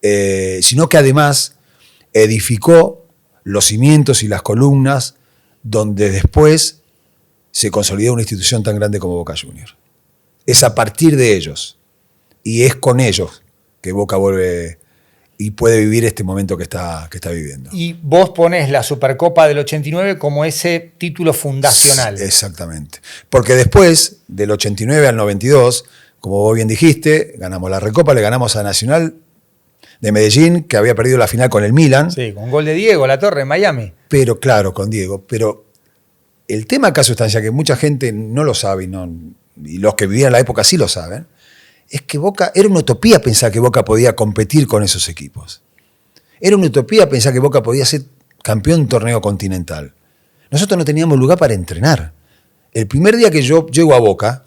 Sino que además edificó los cimientos y las columnas donde después se consolidó una institución tan grande como Boca Juniors. Es a partir de ellos, y es con ellos que Boca vuelve y puede vivir este momento que está viviendo. Y vos ponés la Supercopa del 89 como ese título fundacional. Exactamente. Porque después, del 89 al 92, como vos bien dijiste, ganamos la Recopa, le ganamos a Nacional de Medellín, que había perdido la final con el Milan. Sí, con gol de Diego Latorre en Miami. Pero claro, con Diego. Pero el tema acá sustancia, que mucha gente no lo sabe, y los que vivían la época sí lo saben, es que Boca, era una utopía pensar que Boca podía competir con esos equipos. Era una utopía pensar que Boca podía ser campeón de un torneo continental. Nosotros no teníamos lugar para entrenar. El primer día que yo llego a Boca,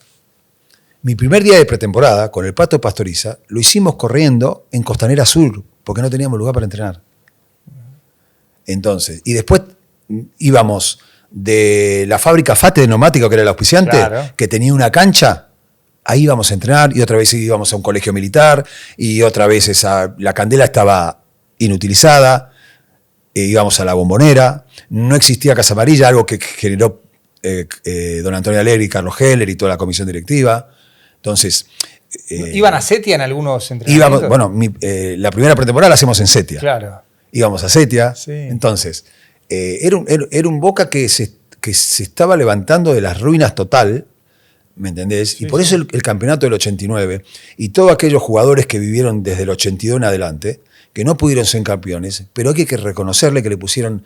mi primer día de pretemporada, con el Pato Pastoriza, lo hicimos corriendo en Costanera Sur, porque no teníamos lugar para entrenar. Entonces, y después íbamos de la fábrica Fate de neumáticos, que era el auspiciante, claro, que tenía una cancha. Ahí íbamos a entrenar, y otra vez íbamos a un colegio militar, y otra vez la candela estaba inutilizada, íbamos a la Bombonera, no existía Casa Amarilla, algo que generó don Antonio Alegre y Carlos Heller y toda la comisión directiva. Entonces... ¿Iban a Setia en algunos entrenamientos? La primera pretemporada la hacemos en Setia. Claro. Íbamos a Setia. Sí. Entonces, era un Boca que se estaba levantando de las ruinas total, ¿me entendés? Sí, y por eso el campeonato del 89 y todos aquellos jugadores que vivieron desde el 82 en adelante, que no pudieron ser campeones, pero hay que reconocerle que le pusieron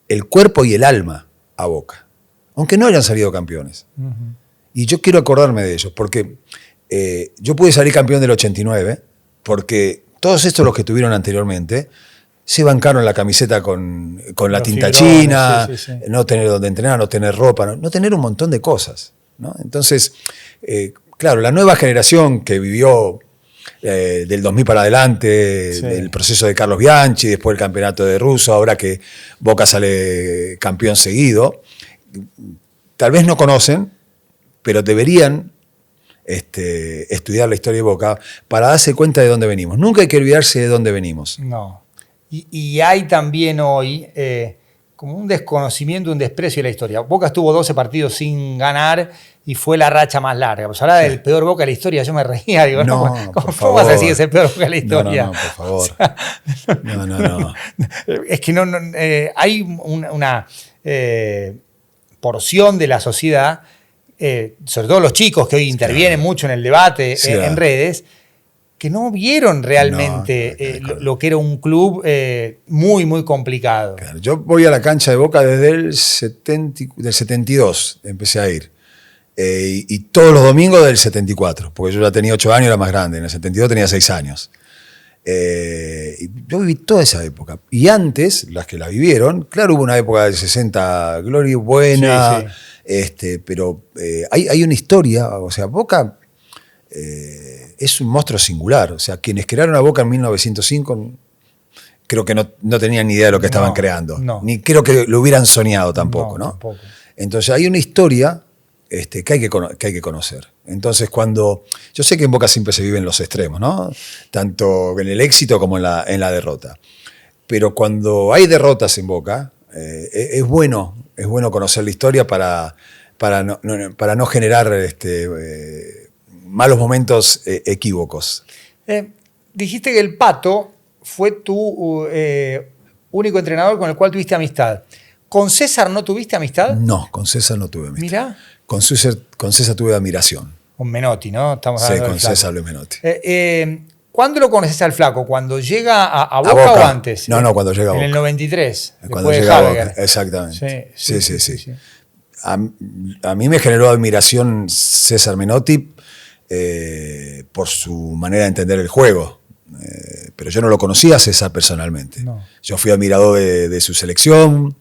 el cuerpo y el alma a Boca, aunque no hayan salido campeones. Uh-huh. Y yo quiero acordarme de ellos, porque yo pude salir campeón del 89, porque todos estos, los que tuvieron anteriormente, se bancaron la camiseta con la tinta china, no tener donde entrenar, no tener ropa, no tener un montón de cosas, ¿no? Entonces, claro, la nueva generación que vivió del 2000 para adelante, el proceso de Carlos Bianchi, después el campeonato de Russo, ahora que Boca sale campeón seguido, tal vez no conocen, pero deberían estudiar la historia de Boca para darse cuenta de dónde venimos. Nunca hay que olvidarse de dónde venimos. No. Y hay también hoy como un desconocimiento, un desprecio de la historia. Boca estuvo 12 partidos sin ganar y fue la racha más larga. Pues hablar del peor Boca de la historia, yo me reía. Digo, ¿cómo vas a decir que es el peor Boca de la historia? No, por favor. O sea, no. Es que hay una porción de la sociedad, sobre todo los chicos que hoy intervienen mucho en el debate en redes, que no vieron realmente lo que era un club muy, muy complicado. Claro, yo voy a la cancha de Boca desde del 72, empecé a ir. Y todos los domingos del 74, porque yo ya tenía 8 años, era más grande. En el 72 tenía 6 años. Y yo viví toda esa época. Y antes, las que la vivieron, claro, hubo una época del 60, gloria buena, pero hay una historia, o sea, Boca... es un monstruo singular. O sea, quienes crearon a Boca en 1905 creo que no tenían ni idea de lo que estaban creando. No. Ni creo que lo hubieran soñado tampoco, ¿no? Tampoco. Entonces hay una historia que hay que conocer. Entonces yo sé que en Boca siempre se viven los extremos, ¿no? Tanto en el éxito como en la derrota. Pero cuando hay derrotas en Boca, es bueno conocer la historia para no generar malos momentos equívocos. Dijiste que el Pato fue tu único entrenador con el cual tuviste amistad. ¿Con César no tuviste amistad? No, con César no tuve amistad. Mirá. Con César tuve admiración. Con Menotti, ¿no? Estamos Sí, hablando con César Luis Menotti. ¿Cuándo lo conoces al Flaco? ¿Cuando llega a Boca o antes? No, cuando llega a Boca. En el 93. Cuando llega a Boca, exactamente. Sí. A mí me generó admiración César Menotti por su manera de entender el juego. Pero yo no lo conocía a César personalmente. No. Yo fui admirador de su selección,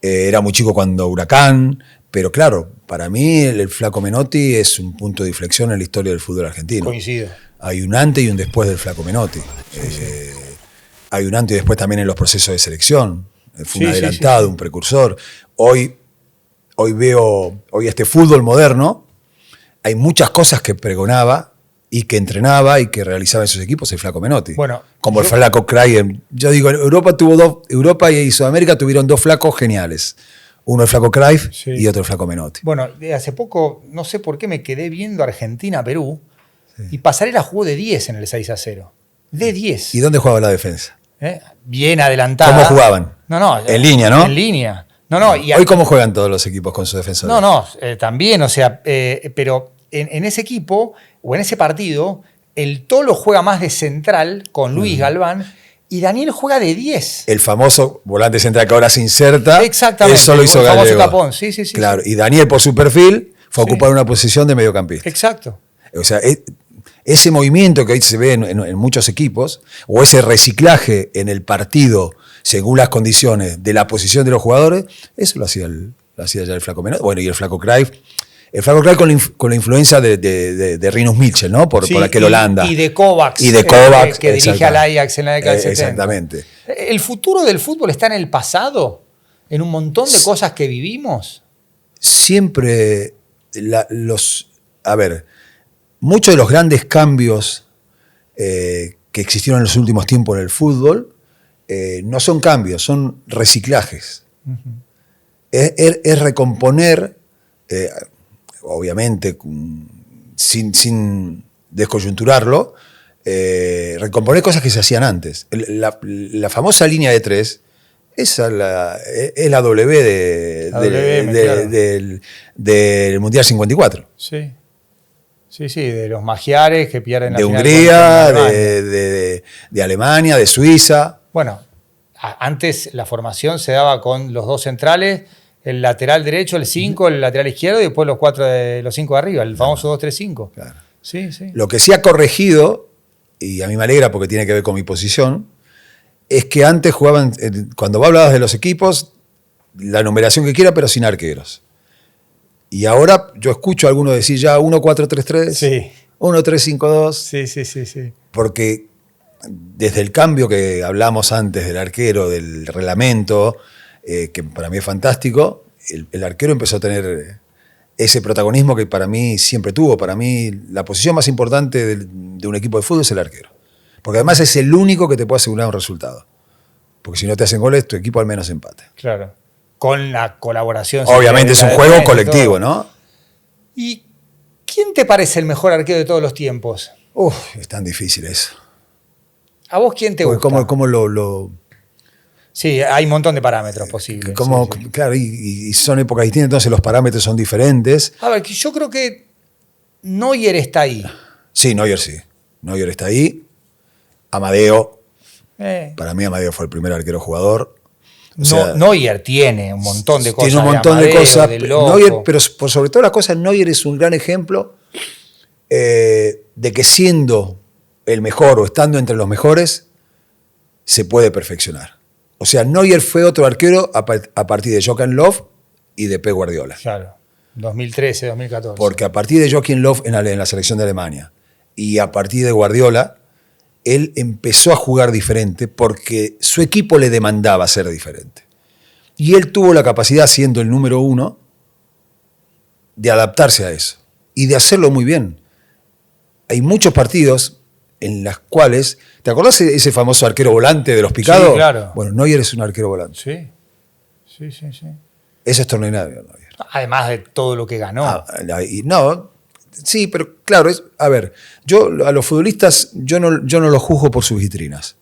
era muy chico cuando Huracán, pero claro, para mí el Flaco Menotti es un punto de inflexión en la historia del fútbol argentino. Coincido. Hay un antes y un después del Flaco Menotti. Hay un antes y después también en los procesos de selección. Fue un adelantado, un precursor. Hoy este fútbol moderno, hay muchas cosas que pregonaba y que entrenaba y que realizaba en sus equipos el Flaco Menotti. Bueno, como el Flaco Cray. Yo digo, Europa y Sudamérica tuvieron dos flacos geniales. Uno el Flaco Cruyff y otro el Flaco Menotti. Bueno, hace poco, no sé por qué me quedé viendo Argentina-Perú y Pasarela jugó de 10 en el 6-0. De 10. ¿Y dónde jugaba la defensa? Bien adelantada. ¿Cómo jugaban? No. En línea, ¿no? En línea. ¿Hoy cómo juegan todos los equipos con sus defensores? También, o sea, pero en ese equipo o en ese partido, el Tolo juega más de central con Luis Galván y Daniel juega de 10. El famoso volante central que ahora se inserta. Exactamente. Eso lo hizo el famoso Gallego. tapón. Sí. Claro, y Daniel por su perfil fue a ocupar una posición de mediocampista. Exacto. O sea, ese movimiento que hoy se ve en muchos equipos, o ese reciclaje en el partido según las condiciones de la posición de los jugadores, eso lo hacía ya el Flaco Menotti. Bueno, y el Flaco Cruyff. El Flaco Cruyff con la influencia de Rinus Michel, ¿no? Por aquel Holanda. Y de Kovacs. Que dirige al Ajax en la década del 70. Exactamente. ¿El futuro del fútbol está en el pasado? ¿En un montón de cosas que vivimos? Siempre muchos de los grandes cambios que existieron en los últimos tiempos en el fútbol no son cambios, son reciclajes. Uh-huh. Es recomponer, obviamente sin descoyunturarlo, recomponer cosas que se hacían antes. La famosa línea de 3, esa es la W del Mundial 54. Sí, de los magiares que pierden la de final. Hungría, de Alemania, de Suiza. Bueno, antes la formación se daba con los dos centrales, el lateral derecho, el 5, el lateral izquierdo y después los 5 de arriba, el famoso 2-3-5. Claro. Sí. Lo que sí ha corregido, y a mí me alegra porque tiene que ver con mi posición, es que antes jugaban, cuando hablabas de los equipos, la numeración que quiera, pero sin arqueros. Y ahora yo escucho a algunos decir ya 1-4-3-3, 1-3-5-2. Sí. Porque desde el cambio que hablamos antes del arquero, del reglamento, que para mí es fantástico, el arquero empezó a tener ese protagonismo que para mí siempre tuvo. Para mí la posición más importante de un equipo de fútbol es el arquero. Porque además es el único que te puede asegurar un resultado. Porque si no te hacen goles, tu equipo al menos empate. Claro. Con la colaboración. Obviamente es un juego colectivo, ¿no? ¿Y quién te parece el mejor arquero de todos los tiempos? Es tan difícil eso. ¿A vos quién te gusta? ¿Cómo lo Sí, hay un montón de parámetros posibles. Sí. Claro, y son épocas distintas, entonces los parámetros son diferentes. A ver, yo creo que Neuer está ahí. Sí, Neuer sí. Neuer está ahí. Amadeo. Para mí Amadeo fue el primer arquero jugador. Neuer tiene un montón de cosas. Tiene un montón de cosas. Neuer, pero por sobre todas las cosas, Neuer es un gran ejemplo de que siendo el mejor o estando entre los mejores, se puede perfeccionar. O sea, Neuer fue otro arquero a partir de Joachim Löw y de Pep Guardiola. Claro, 2013, 2014. Porque a partir de Joachim Löw en la selección de Alemania y a partir de Guardiola, él empezó a jugar diferente porque su equipo le demandaba ser diferente. Y él tuvo la capacidad, siendo el número 1, de adaptarse a eso y de hacerlo muy bien. Hay muchos partidos en las cuales... ¿Te acordás de ese famoso arquero volante de los Picados? Sí, claro. Bueno, Neuer es un arquero volante. Sí. Es extraordinario, Neuer. Además de todo lo que ganó. Sí, pero claro, a ver, yo a los futbolistas yo no los juzgo por sus vitrinas.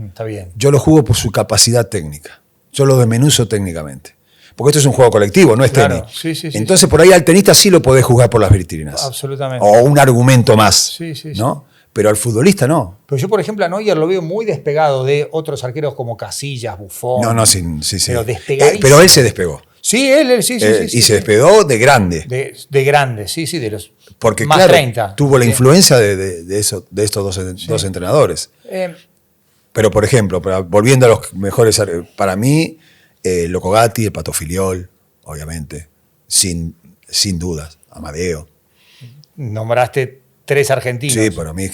Está bien. Yo los juzgo por su capacidad técnica. Yo los desmenuzo técnicamente. Porque esto es un juego colectivo, no es Claro, tenis. sí. Entonces, por ahí al tenista sí lo podés juzgar por las vitrinas. Absolutamente. O un argumento más. Sí. ¿No? Pero al futbolista no. Pero yo, por ejemplo, a Neuer lo veo muy despegado de otros arqueros como Casillas, Buffon. No, sí. Pero despegadísimo. Pero él se despegó. Sí, él, sí. Y se despegó de grande. De grande, sí, de los Porque, más claro, 30. tuvo la influencia de estos dos entrenadores. Pero, por ejemplo, volviendo a los mejores, para mí, Loco Gatti, el Pato Filiol, obviamente, sin dudas, Amadeo. Nombraste 3 argentinos. Sí, para mí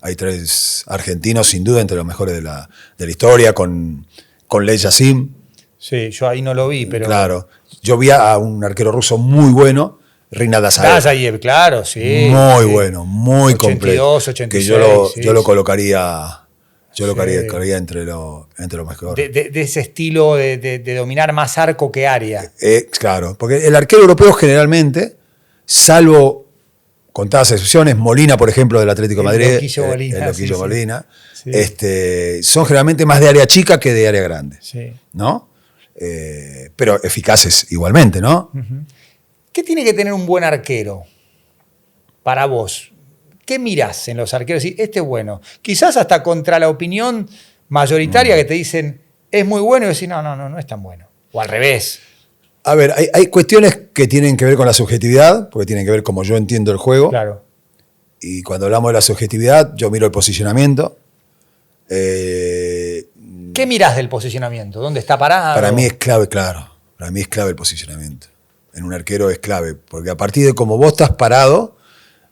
hay 3 argentinos, sin duda, entre los mejores de la historia, con Ley Yassim. Sí, yo ahí no lo vi, pero... Claro. Yo vi a un arquero ruso muy bueno, Rinat Dazaev. Dazaev, claro, sí. Muy sí. bueno, muy 82, completo. 86. Que yo lo colocaría... Yo lo colocaría entre los mejores. De ese estilo de dominar más arco que área. Claro, porque el arquero europeo generalmente, salvo contadas excepciones, Molina, por ejemplo, del Atlético de Madrid, El Loquillo Molina, sí. Son generalmente más de área chica que de área grande. Sí. ¿No? Pero eficaces igualmente, ¿no? ¿Qué tiene que tener un buen arquero para vos? ¿Qué mirás en los arqueros? Y este es bueno. Quizás hasta contra la opinión mayoritaria que te dicen es muy bueno y decís no es tan bueno. O al revés. A ver, hay cuestiones que tienen que ver con la subjetividad, porque tienen que ver como yo entiendo el juego. Claro. Y cuando hablamos de la subjetividad, yo miro el posicionamiento. ¿Qué mirás del posicionamiento? ¿Dónde está parado? Para mí es clave, claro. Para mí es clave el posicionamiento. En un arquero es clave, porque a partir de cómo vos estás parado,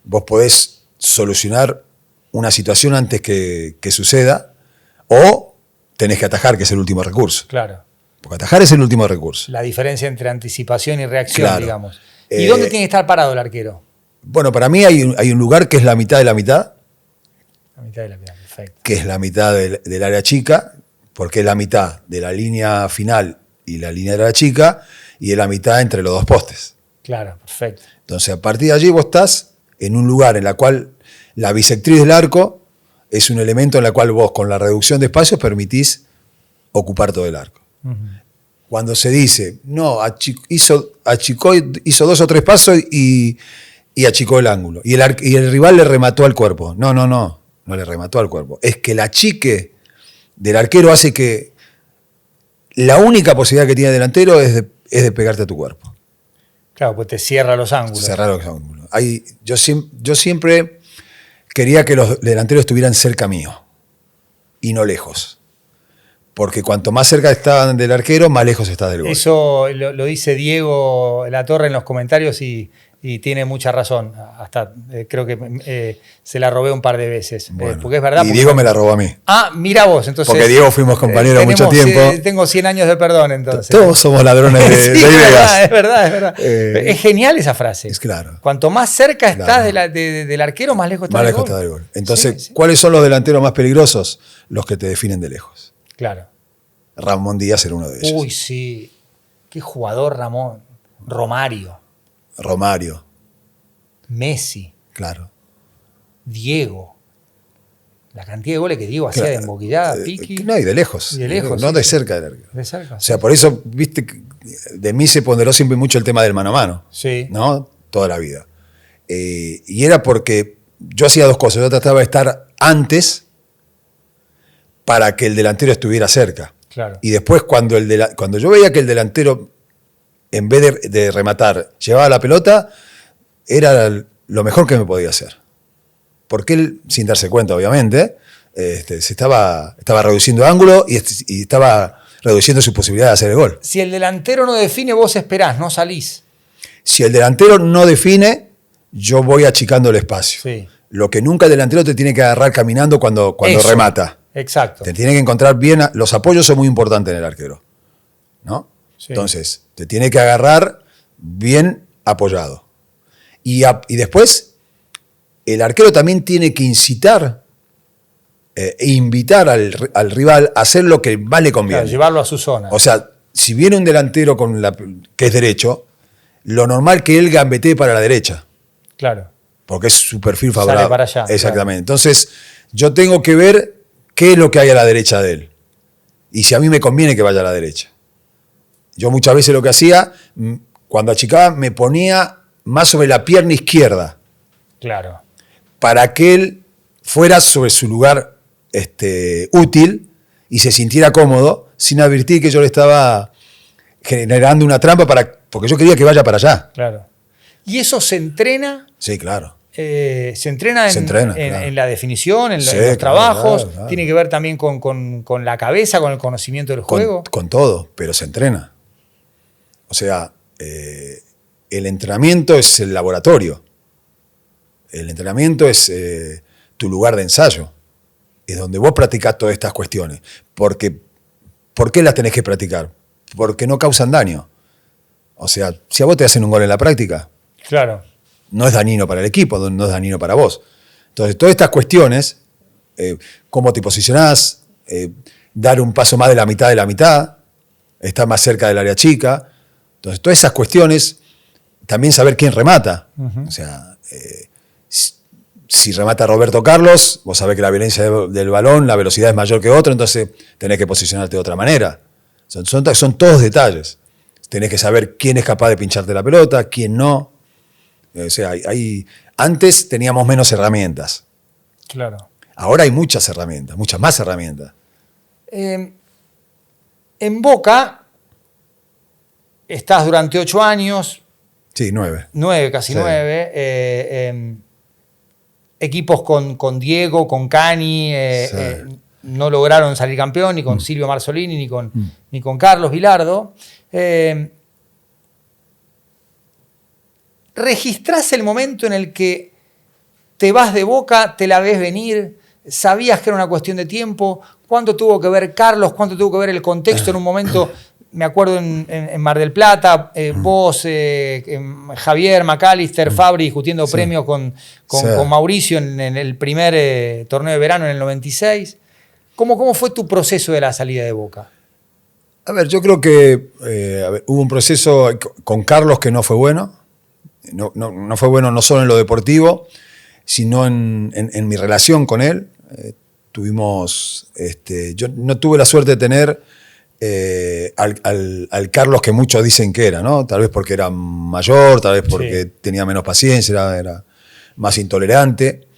vos podés solucionar una situación antes que suceda, o tenés que atajar, que es el último recurso. Claro. Porque atajar es el último recurso. La diferencia entre anticipación y reacción, Claro. digamos. ¿Y dónde tiene que estar parado el arquero? Bueno, para mí hay un lugar que es la mitad de la mitad, La mitad de la mitad, perfecto. que es la mitad del área chica, porque es la mitad de la línea final y la línea de la chica, y es la mitad entre los 2 postes. Claro, perfecto. Entonces, a partir de allí vos estás en un lugar en el cual la bisectriz del arco es un elemento en el cual vos, con la reducción de espacios, permitís ocupar todo el arco. Cuando se dice, no, hizo 2 o 3 pasos y achicó el ángulo, y el rival le remató al cuerpo. No le remató al cuerpo. Es que el achique del arquero hace que la única posibilidad que tiene el delantero es de pegarte a tu cuerpo. Claro, pues te cierra los ángulos. Cerrar los ángulos. Yo siempre quería que los delanteros estuvieran cerca mío y no lejos. Porque cuanto más cerca estaban del arquero, más lejos está del gol. Eso lo dice Diego Latorre en los comentarios y tiene mucha razón. Hasta creo que se la robé un par de veces. Bueno, porque es verdad. y Diego me la robó a mí. Ah, mira vos. Entonces, porque Diego fuimos compañeros mucho tiempo. Tengo 100 años de perdón, entonces. Todos somos ladrones de sí, ideas. Es verdad. Es genial esa frase. Es claro. Cuanto más cerca estás del arquero, más lejos está Más del lejos gol. está del gol. Entonces, Sí. ¿cuáles son los delanteros más peligrosos? Los que te definen de lejos. Claro. Ramón Díaz era uno de ellos. Uy, sí. Qué jugador, Ramón. Romario. Romario, Messi. claro. Diego. La cantidad de goles que Diego hacía de emboquillada, piqui. No, y de lejos. Y de lejos, no sí, de sí. cerca del arquero. De cerca. O sea, por eso, viste, de mí se ponderó siempre mucho el tema del mano a mano. Sí. ¿No? Toda la vida. Y era porque yo hacía 2 cosas. Yo trataba de estar antes para que el delantero estuviera cerca. Claro. Y después, cuando yo veía que el delantero, en vez de rematar, llevaba la pelota, era lo mejor que me podía hacer. Porque él, sin darse cuenta, obviamente, se estaba reduciendo ángulo y estaba reduciendo su posibilidad de hacer el gol. Si el delantero no define, vos esperás, no salís. Si el delantero no define, yo voy achicando el espacio. Sí. Lo que nunca el delantero te tiene que agarrar caminando cuando Eso. remata. Exacto. Te tiene que encontrar bien. Los apoyos son muy importantes en el arquero, ¿no? Sí. Entonces, te tiene que agarrar bien apoyado. Y después, el arquero también tiene que incitar e invitar al rival a hacer lo que más le conviene. Claro, llevarlo a su zona. O sea, si viene un delantero que es derecho, lo normal que él gambetee para la derecha. Claro. Porque es su perfil favorable. Sale para allá. Exactamente. Claro. Entonces, yo tengo que ver qué es lo que hay a la derecha de él. Y si a mí me conviene que vaya a la derecha. Yo muchas veces lo que hacía, cuando achicaba, me ponía más sobre la pierna izquierda. Claro. Para que él fuera sobre su lugar útil y se sintiera cómodo, sin advertir que yo le estaba generando una trampa porque yo quería que vaya para allá. Claro. ¿Y eso se entrena? Sí, claro. ¿Se entrena, claro. en la definición, en, Sí, en los trabajos? claro. ¿Tiene que ver también con la cabeza, con el conocimiento del juego? Con todo, pero se entrena. O sea, el entrenamiento es el laboratorio. El entrenamiento es tu lugar de ensayo. Es donde vos practicás todas estas cuestiones. ¿Por qué las tenés que practicar? Porque no causan daño. O sea, si a vos te hacen un gol en la práctica, Claro. no es dañino para el equipo, no es dañino para vos. Entonces, todas estas cuestiones, cómo te posicionás, dar un paso más de la mitad, estar más cerca del área chica. Entonces, todas esas cuestiones, también saber quién remata. O sea, si remata Roberto Carlos, vos sabés que la violencia del balón, la velocidad es mayor que otro, entonces tenés que posicionarte de otra manera. Son todos detalles. Tenés que saber quién es capaz de pincharte la pelota, quién no. O sea, antes teníamos menos herramientas. Claro. Ahora hay muchas herramientas, muchas más herramientas. En Boca estás durante 8 años. Sí, 9. 9, casi Sí. 9. Equipos con Diego, con Cani, Sí. no lograron salir campeón, ni con Silvio Marzolini, ni con Carlos Vilardo. ¿Registrás el momento en el que te vas de Boca, te la ves venir, sabías que era una cuestión de tiempo? ¿Cuánto tuvo que ver Carlos? ¿Cuánto tuvo que ver el contexto en un momento? Me acuerdo en Mar del Plata, vos, Javier, McAllister, Fabri discutiendo premios con Mauricio en el primer torneo de verano en el 96. ¿Cómo fue tu proceso de la salida de Boca? A ver, yo creo que hubo un proceso con Carlos que no fue bueno. No fue bueno no solo en lo deportivo, sino en mi relación con él. Yo no tuve la suerte de tener al Carlos que muchos dicen que era, ¿no? Tal vez porque era mayor, tal vez porque tenía menos paciencia, era más intolerante.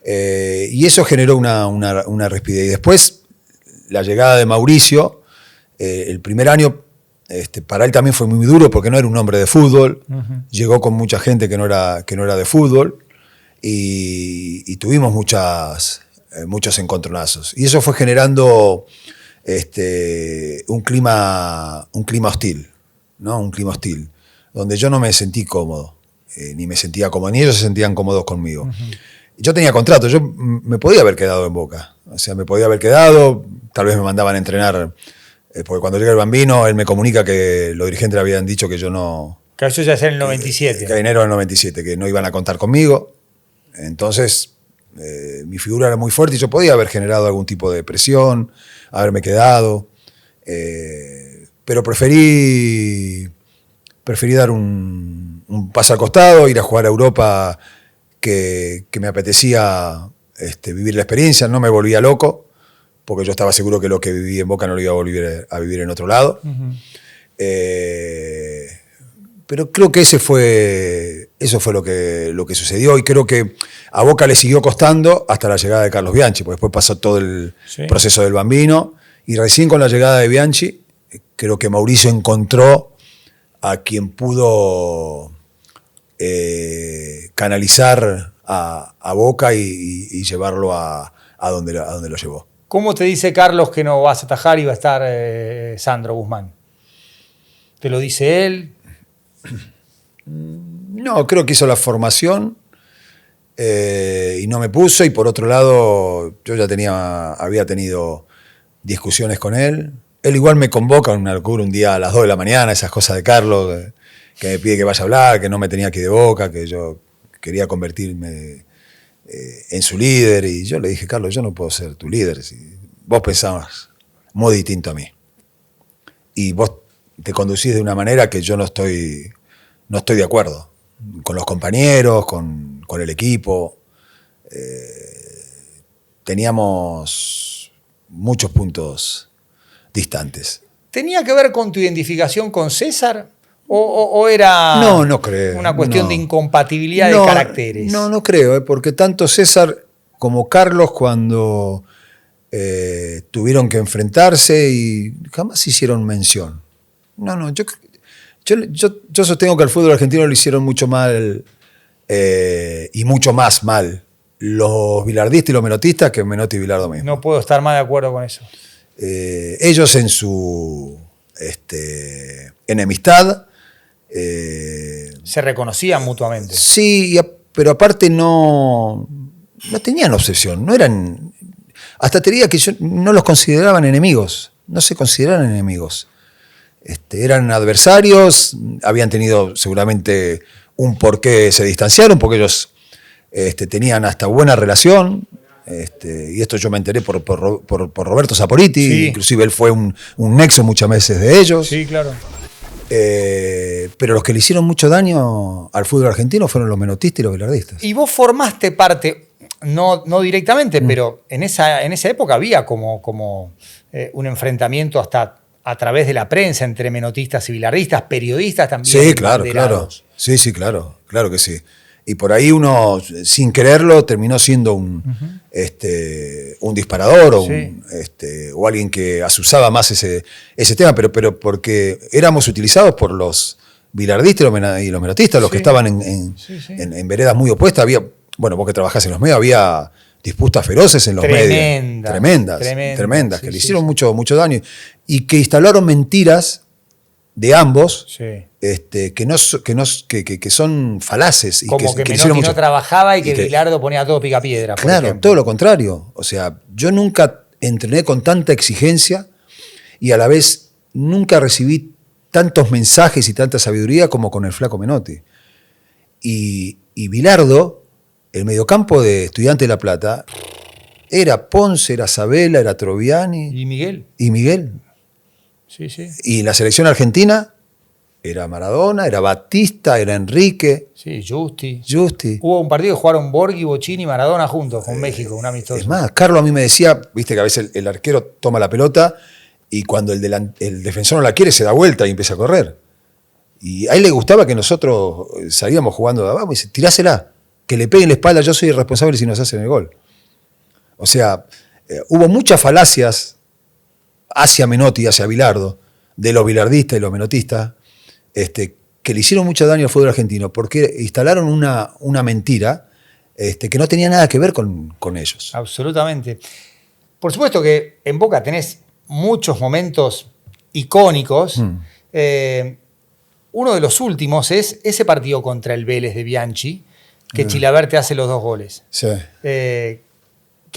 Y eso generó una rispidez. Y después, la llegada de Mauricio, el primer año, para él también fue muy duro porque no era un hombre de fútbol. Uh-huh. Llegó con mucha gente que no era de fútbol y tuvimos muchos encontronazos. Y eso fue generando un clima hostil, ¿no? Un clima hostil, donde yo no me sentí cómodo, ni me sentía cómodo, ni ellos se sentían cómodos conmigo. Uh-huh. Yo tenía contrato, yo me podía haber quedado en Boca, o sea, me podía haber quedado, tal vez me mandaban a entrenar, porque cuando llega el Bambino, él me comunica que los dirigentes le habían dicho que yo no... Que eso ya es en el 97. Que enero del 97, que no iban a contar conmigo. Entonces, mi figura era muy fuerte y yo podía haber generado algún tipo de presión, haberme quedado, pero preferí dar un paso al costado, ir a jugar a Europa, que me apetecía vivir la experiencia, no me volvía loco, porque yo estaba seguro que lo que viví en Boca no lo iba a volver a vivir en otro lado. Uh-huh. Pero creo que eso fue lo que sucedió, y creo que a Boca le siguió costando hasta la llegada de Carlos Bianchi, porque después pasó todo el proceso del Bambino, y recién con la llegada de Bianchi, creo que Mauricio encontró a quien pudo canalizar a Boca y llevarlo a donde lo llevó. ¿Cómo te dice Carlos que no vas a atajar y va a estar Sandro Guzmán? ¿Te lo dice él? No, creo que hizo la formación y no me puso, y por otro lado yo ya había tenido discusiones con él. Él igual me convoca, una locura, un día a las 2 de la mañana, esas cosas de Carlos, que me pide que vaya a hablar, que no me tenía que ir de Boca, que yo quería convertirme en su líder, y yo le dije: Carlos, yo no puedo ser tu líder, si vos pensabas muy distinto a mí y vos te conducís de una manera que yo no estoy de acuerdo con los compañeros, con con el equipo. Teníamos muchos puntos distantes. ¿Tenía que ver con tu identificación con César? ¿O era No creo. una cuestión no. de incompatibilidad No, de caracteres? No creo, porque tanto César como Carlos cuando tuvieron que enfrentarse y jamás hicieron mención. No, yo sostengo que al fútbol argentino lo hicieron mucho mal y mucho más mal los bilardistas y los menotistas que Menotti y Bilardo mismo. No puedo estar más de acuerdo con eso. Ellos en su enemistad Se reconocían mutuamente. sí, pero aparte no tenían obsesión, no eran. Hasta te diría que yo no los consideraban enemigos, no se consideraban enemigos. Eran adversarios, habían tenido seguramente un porqué se distanciaron, porque ellos tenían hasta buena relación. Y esto yo me enteré por Roberto Saporiti, Sí. inclusive él fue un nexo muchas veces de ellos. Sí, claro. Pero los que le hicieron mucho daño al fútbol argentino fueron los menotistas y los bilardistas. Y vos formaste parte, no directamente, pero en esa época había como un enfrentamiento hasta a través de la prensa entre menotistas y bilardistas, periodistas también. Sí, claro. Sí, claro que sí. Y por ahí uno, sin quererlo, terminó siendo un disparador o, Sí. O alguien que asusaba más ese tema, pero porque éramos utilizados por los bilardistas y los menotistas, los Sí. que estaban en veredas muy opuestas. Había, bueno, vos que trabajás en los medios, había disputas feroces en los medios. Tremendas, que sí, le sí, hicieron sí. mucho daño. Y que instalaron mentiras de ambos. Sí. Que son falaces. Y Como que le Menotti hicieron no mucho. trabajaba y que y que- Bilardo ponía todo picapiedra. por Claro, ejemplo. todo lo contrario. O sea, yo nunca entrené con tanta exigencia y a la vez nunca recibí tantos mensajes y tanta sabiduría como con el flaco Menotti. Y Bilardo, el mediocampo de Estudiantes de La Plata, era Ponce, era Sabela, era Troviani ¿Y Miguel? y Miguel. Sí, sí. Y la selección argentina era Maradona, era Batista, era Enrique, Sí, Justi. Justi. Hubo un partido que jugaron Borghi, Bocini y Maradona juntos con México, un amistoso. Es más, Carlos a mí me decía, viste que a veces el arquero toma la pelota y cuando el defensor no la quiere se da vuelta y empieza a correr. Y a él le gustaba que nosotros salíamos jugando de abajo y dice, tirásela, que le peguen la espalda, yo soy irresponsable si nos hacen el gol. O sea, hubo muchas falacias hacia Menotti, hacia Bilardo, de los bilardistas y los menotistas, que le hicieron mucho daño al fútbol argentino, porque instalaron una mentira que no tenía nada que ver con ellos. Absolutamente. Por supuesto que en Boca tenés muchos momentos icónicos. Uno de los últimos es ese partido contra el Vélez de Bianchi, que Chilavert te hace los 2 goles. Sí. Que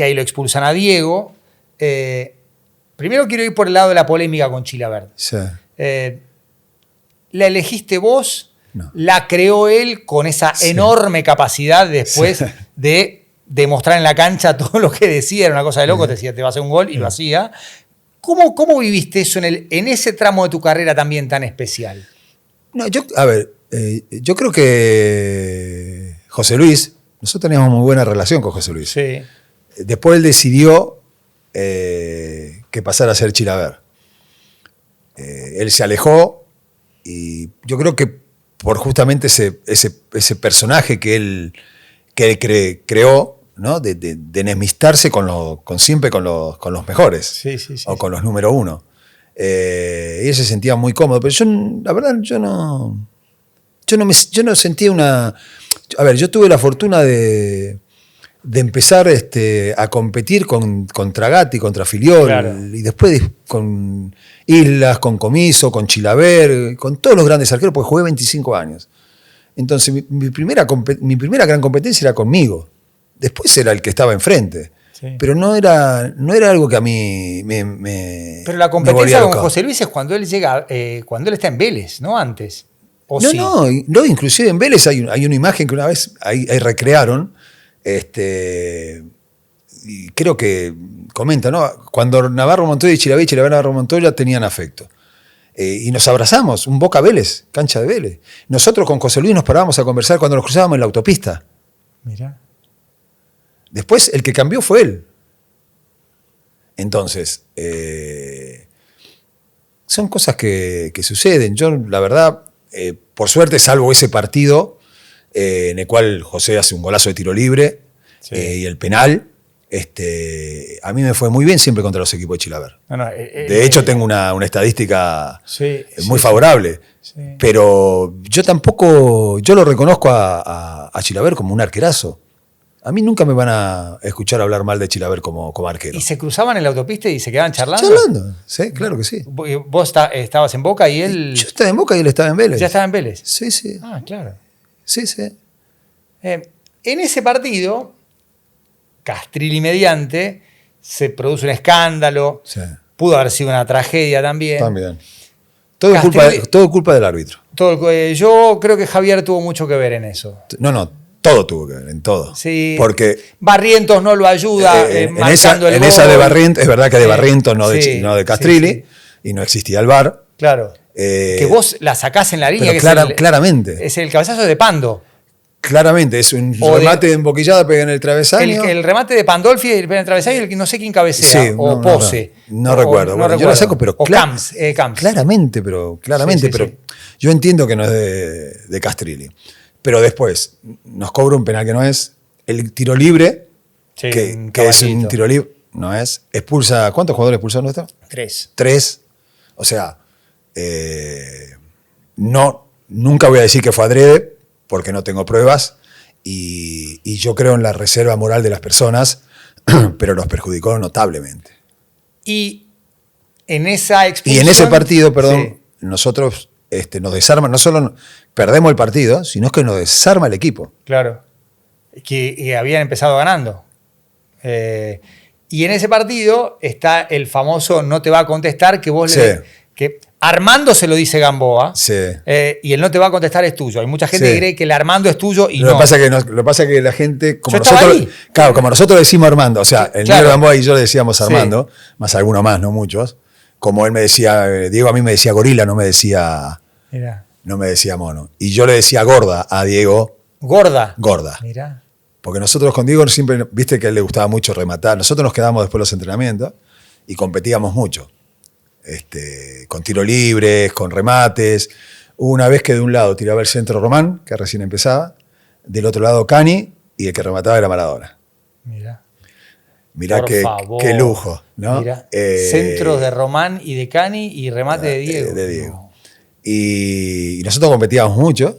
ahí lo expulsan a Diego. Primero quiero ir por el lado de la polémica con Chilavert. Sí. ¿La elegiste vos? No. ¿La creó él con esa enorme capacidad después de demostrar en la cancha todo lo que decía? Era una cosa de loco, te decía, te va a hacer un gol y lo hacía. ¿Cómo viviste eso en ese tramo de tu carrera también tan especial? No, yo creo que José Luis, nosotros teníamos muy buena relación con José Luis. Sí. Después él decidió que pasara a ser Chilavert. Él se alejó y yo creo que por justamente ese personaje que él creó, ¿no? de enemistarse siempre con los mejores, Sí. o con los número uno. Y él se sentía muy cómodo, pero yo, la verdad, yo no sentía una. A ver, yo tuve la fortuna de empezar a competir contra Gatti, contra Filiol, Claro. y después con Islas, con Comiso, con Chilavert, con todos los grandes arqueros, porque jugué 25 años. Entonces mi primera gran competencia era conmigo. Después era el que estaba enfrente. Sí. Pero no era algo que a mí me Pero la me volvía competencia con loco. José Luis es cuando él llega, cuando él está en Vélez, no antes. ¿O sí? No, inclusive en Vélez hay una imagen que una vez ahí recrearon, y creo que comenta, ¿no? Cuando Navarro Montoya y Chilavert Navarro Montoya tenían afecto. Y nos abrazamos, un Boca Vélez, cancha de Vélez. Nosotros con José Luis nos parábamos a conversar cuando nos cruzábamos en la autopista. Mira. Después el que cambió fue él. Entonces, son cosas que suceden. Yo, la verdad, por suerte, salvo ese partido en el cual José hace un golazo de tiro libre y el penal, a mí me fue muy bien siempre contra los equipos de Chilaver. De hecho, tengo una estadística muy favorable. Sí. Pero yo lo reconozco a Chilaver como un arquerazo. A mí nunca me van a escuchar hablar mal de Chilaver como arquero. ¿Y se cruzaban en la autopista y se quedaban charlando? Charlando, sí, claro que sí. ¿Vos estabas en Boca y él...? Yo estaba en Boca y él estaba en Vélez. ¿Ya estaba en Vélez? Sí, sí. Ah, claro. Sí, sí. En ese partido, Castrilli mediante, se produce un escándalo. Sí. Pudo haber sido una tragedia también. También. Todo culpa del árbitro. Yo creo que Javier tuvo mucho que ver en eso. No. Todo tuvo que ver, en todo. Sí. Porque Barrientos no lo ayuda marcando el gol. En esa de Barrientos, es verdad que de Barrientos, no de Castrilli, y no existía el VAR. Claro. Que vos la sacás en la línea. Claramente. Es el cabezazo de Pando. Claramente, es un remate de emboquillada, pega en el travesaño. El remate de Pandolfi pega en el travesaño y no sé quién cabecea. Pose. No recuerdo. Bueno, yo la saco, pero Camps. Claramente, pero yo entiendo que no es de Castrilli. Pero después nos cobra un penal que no es. El tiro libre, que es un tiro libre, no es. Expulsa. ¿Cuántos jugadores expulsaron nuestro? 3. O sea, nunca voy a decir que fue adrede, porque no tengo pruebas. Y yo creo en la reserva moral de las personas, pero los perjudicó notablemente. Y en esa expulsión. Y en ese partido, nosotros nos desarman, no solo perdemos el partido, sino que nos desarma el equipo. Claro, que habían empezado ganando. Y en ese partido está el famoso no te va a contestar, que vos que Armando se lo dice Gamboa, y el no te va a contestar es tuyo. Hay mucha gente que cree que el Armando es tuyo y no. Lo que pasa es que la gente, como nosotros decimos Armando, o sea, el negro Gamboa y yo le decíamos Armando, más alguno más, no muchos, como él me decía, Diego a mí me decía gorila, no me decía mono. Y yo le decía gorda a Diego. ¿Gorda? Gorda. Mirá. Porque nosotros con Diego siempre, viste que a él le gustaba mucho rematar. Nosotros nos quedábamos después de los entrenamientos y competíamos mucho. Con tiro libres, con remates. Hubo una vez que de un lado tiraba el centro Román, que recién empezaba, del otro lado Cani, y el que remataba era Maradona. Mirá qué lujo, ¿no? Mirá. Centros de Román y de Cani y remate de Diego. De Diego. Y nosotros competíamos mucho,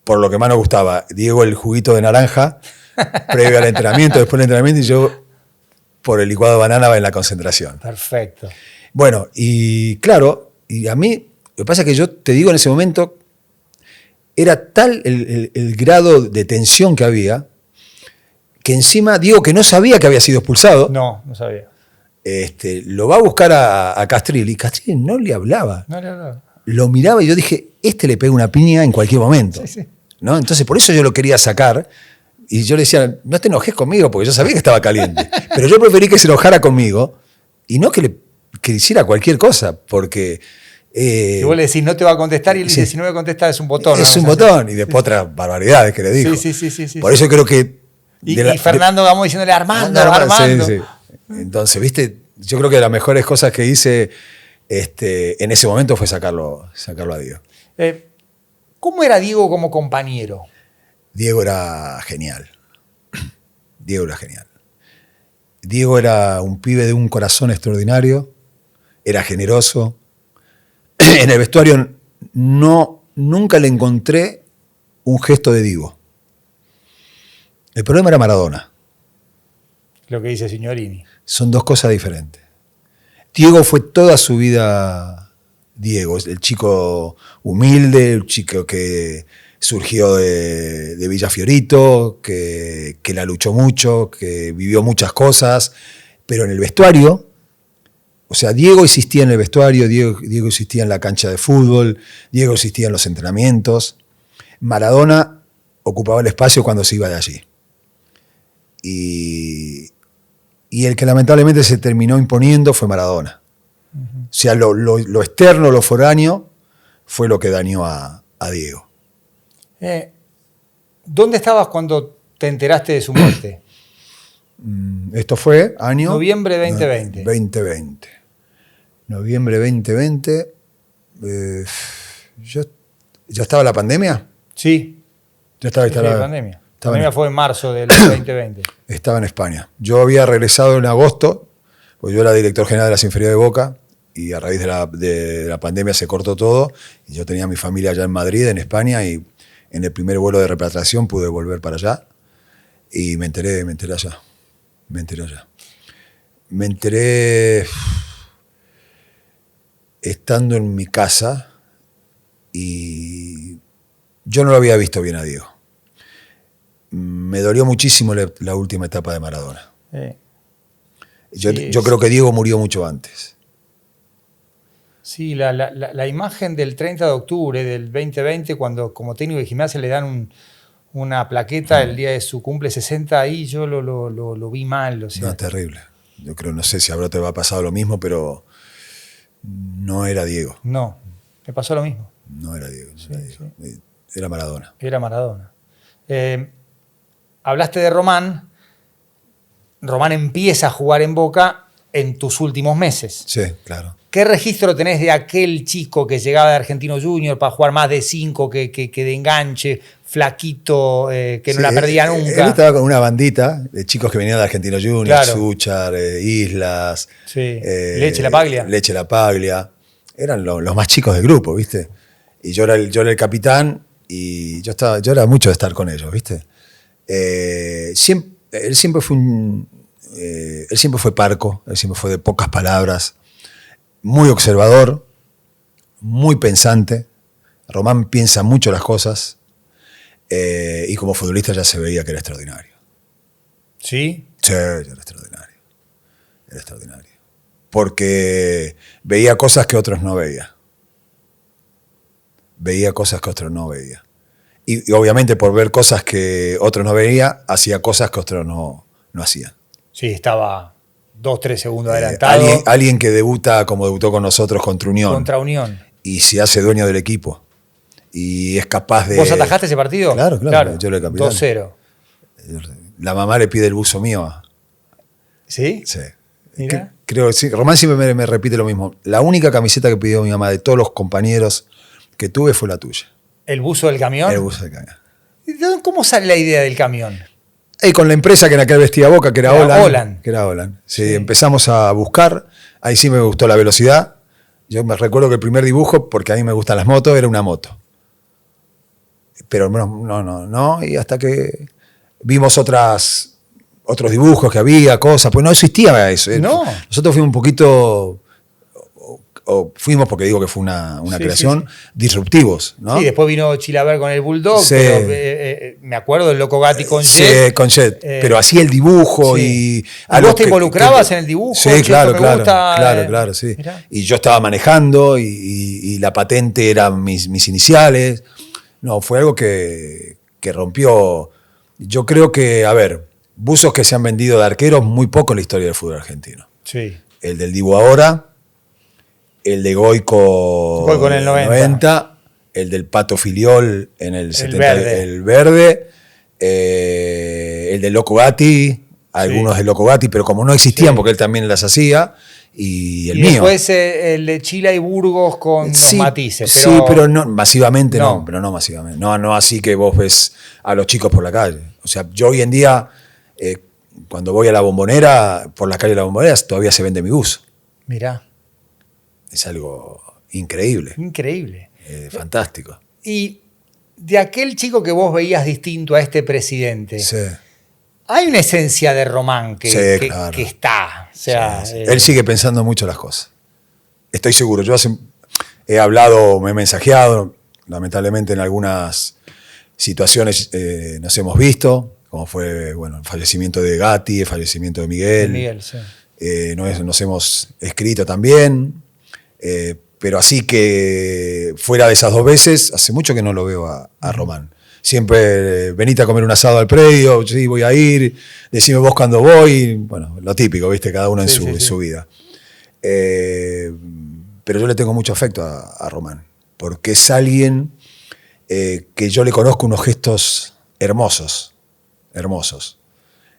por lo que más nos gustaba. Diego el juguito de naranja, previo al entrenamiento, después del entrenamiento, y yo por el licuado de banana en la concentración. Perfecto. Bueno, y claro, y a mí, lo que pasa es que yo te digo en ese momento, era tal el grado de tensión que había, que encima Diego, que no sabía que había sido expulsado. No sabía. Lo va a buscar a Castrilli, y Castrilli no le hablaba. Lo miraba y yo dije, le pega una piña en cualquier momento. ¿No? Entonces, por eso yo lo quería sacar. Y yo le decía, no te enojes conmigo, porque yo sabía que estaba caliente. Pero yo preferí que se enojara conmigo y no que hiciera cualquier cosa, porque... y vos le decís, no te va a contestar, y él dice, si no me contesta es un botón. Es un botón, y después otras barbaridades que le dijo. Sí. Por eso creo que... Y Fernando Gamboa diciéndole, Armando. Sí. Entonces, viste, yo creo que las mejores cosas que hice en ese momento fue sacarlo a Diego. ¿Cómo era Diego como compañero? Diego era genial. Diego era un pibe de un corazón extraordinario, era generoso. En el vestuario nunca le encontré un gesto de divo. El problema era Maradona. Lo que dice Signorini. Son dos cosas diferentes. Diego fue toda su vida Diego, el chico humilde, el chico que surgió de Villa Fiorito, que la luchó mucho, que vivió muchas cosas, pero en el vestuario, o sea, Diego existía en el vestuario, Diego existía en la cancha de fútbol, Diego existía en los entrenamientos. Maradona ocupaba el espacio cuando se iba de allí. Y el que lamentablemente se terminó imponiendo fue Maradona. O sea, lo externo, lo foráneo, fue lo que dañó a Diego. ¿Dónde estabas cuando te enteraste de su muerte? Esto fue año... Noviembre 2020. 2020. Noviembre 2020. ¿Ya estaba la pandemia? Sí. Ya estaba Sí, instalada. la pandemia. La Estaba pandemia en, fue en marzo del 2020. estaba en España. Yo había regresado en agosto, pues yo era director general de las inferiores de Boca, y a raíz de la pandemia se cortó todo, y yo tenía mi familia allá en Madrid, en España, y en el primer vuelo de repatriación pude volver para allá, y me enteré allá. Me enteré estando en mi casa, y yo no lo había visto bien a Diego. Me dolió muchísimo la última etapa de Maradona. Yo creo que Diego murió mucho antes. Sí, la imagen del 30 de octubre del 2020, cuando como técnico de Gimnasia le dan una plaqueta el día de su cumple 60, ahí yo lo vi mal. O sea. No, terrible. Yo creo, no sé si a te va a pasar lo mismo, pero no era Diego. No, me pasó lo mismo. No era Diego. Sí, era Diego. sí. Era Maradona. Era Maradona. Hablaste de Román. Román empieza a jugar en Boca en tus últimos meses. Sí, claro. ¿Qué registro tenés de aquel chico que llegaba de Argentino Junior para jugar más de 5, que de enganche, flaquito, que no la perdía nunca? Él estaba con una bandita de chicos que venían de Argentino Junior, Claro. Suchar, Islas, Sí. Leche La Paglia. Leche La Paglia. Eran los más chicos del grupo, ¿viste? Y yo era el capitán y yo era mucho de estar con ellos, ¿viste? Él siempre fue parco, él siempre fue de pocas palabras, muy observador, muy pensante. Román piensa mucho las cosas y como futbolista ya se veía que era extraordinario. ¿Sí? Sí, era extraordinario. Era extraordinario. Porque veía cosas que otros no veían. Veía cosas que otros no veían. Y obviamente por ver cosas que otros no veían, hacía cosas que otros no hacían. Sí, estaba 2-3 segundos adelantado. Alguien que debuta como debutó con nosotros contra Unión. Contra Unión. Y se hace dueño del equipo. Y es capaz de... ¿Vos atajaste ese partido? Claro. Yo era el capitán. 2-0. La mamá le pide el buzo mío. ¿Sí? Sí. Mirá. Creo que sí. Román siempre me repite lo mismo. La única camiseta que pidió mi mamá de todos los compañeros que tuve fue la tuya. ¿El buzo del camión? El buzo del camión. ¿Cómo sale la idea del camión? Con la empresa que en aquel vestía Boca, que era Olan. Que era Olan. Sí, empezamos a buscar. Ahí sí me gustó la velocidad. Yo me recuerdo que el primer dibujo, porque a mí me gustan las motos, era una moto. Pero no. Y hasta que vimos otros dibujos que había, cosas, pues no existía eso. No. Nosotros fuimos un poquito, o fuimos porque digo que fue una creación, disruptivos, ¿no? Sí, después vino Chilaver con el Bulldog, Sí. pero me acuerdo del Loco Gatti con Sí, Jet. con Jet. Pero hacía el dibujo y... ¿Y vos te involucrabas en el dibujo? Sí, Che, claro, esto me gusta, claro, sí. Mirá. Y yo estaba manejando y la patente eran mis iniciales. No, fue algo que rompió. Yo creo que, a ver, buzos que se han vendido de arqueros, muy poco en la historia del fútbol argentino. Sí. El del Dibu ahora, el de Goico en el 90, el del Pato Filiol en el 70, verde. el verde, el del Loco Gatti, algunos del Loco Gatti, pero como no existían porque él también las hacía, y el mío. Después el de Chila y Burgos con matices. Sí, pero no masivamente no, pero no masivamente. No así que vos ves a los chicos por la calle. O sea, yo hoy en día, cuando voy a la Bombonera, por la calle de la Bombonera, todavía se vende mi buzo. Mirá. Es algo increíble. Increíble. Fantástico. Y de aquel chico que vos veías distinto a este presidente, Sí. hay una esencia de Román que claro. Está. O sea, Sí. Él sigue pensando mucho las cosas. Estoy seguro. Yo he hablado, me he mensajeado, lamentablemente en algunas situaciones nos hemos visto, como fue el fallecimiento de Gatti, el fallecimiento de Miguel. Sí. Nos hemos escrito también, pero así que fuera de esas 2 veces, hace mucho que no lo veo a Román. Siempre venite a comer un asado al predio, sí, voy a ir, decime vos cuándo voy, bueno, lo típico, ¿viste? Cada uno en su vida. Pero yo le tengo mucho afecto a Román, porque es alguien que yo le conozco unos gestos hermosos,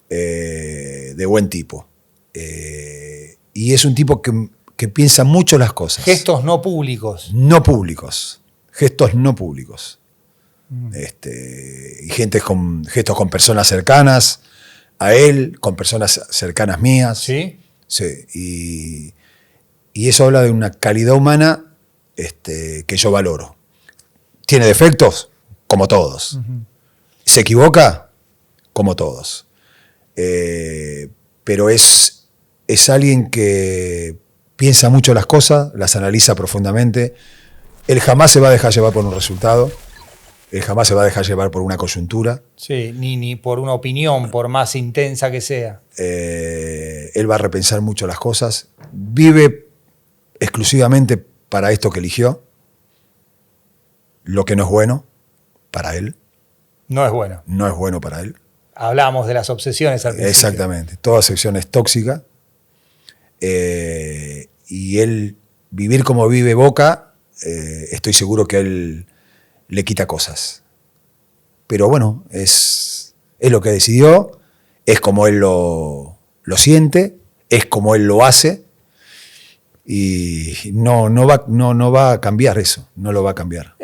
de buen tipo. Y es un tipo que piensa mucho las cosas. Gestos no públicos. Gestos no públicos. Y gestos con personas cercanas a él, con personas cercanas mías. ¿Sí? Sí. Y eso habla de una calidad humana que yo valoro. ¿Tiene defectos? Como todos. Uh-huh. ¿Se equivoca? Como todos. Pero es alguien que piensa mucho las cosas, las analiza profundamente. Él jamás se va a dejar llevar por un resultado. Él jamás se va a dejar llevar por una coyuntura. Sí, ni por una opinión, por más intensa que sea. Él va a repensar mucho las cosas. Vive exclusivamente para esto que eligió. Lo que no es bueno para él. No es bueno. No es bueno para él. Hablamos de las obsesiones al principio. Exactamente. Toda obsesión es tóxica. Y él, vivir como vive Boca, estoy seguro que a él le quita cosas. Pero bueno, es lo que decidió, es como él lo siente, es como él lo hace, y no va a cambiar eso, no lo va a cambiar.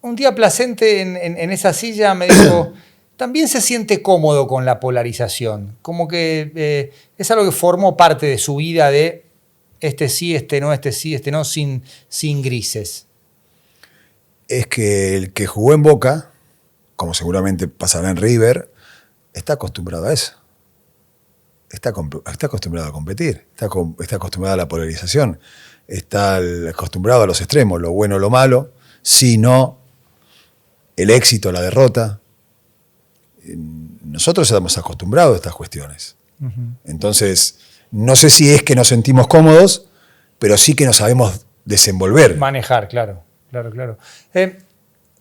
Un día Placente en esa silla me dijo, también se siente cómodo con la polarización, como que es algo que formó parte de su vida de este sí, este no, este sí, este no, sin grises. Es que el que jugó en Boca, como seguramente pasará en River, está acostumbrado a eso. Está acostumbrado a competir, está acostumbrado a la polarización, está acostumbrado a los extremos, lo bueno, lo malo, sí, no, el éxito, la derrota. Nosotros estamos acostumbrados a estas cuestiones. Uh-huh. Entonces, no sé si es que nos sentimos cómodos, pero sí que nos sabemos desenvolver. Manejar, claro.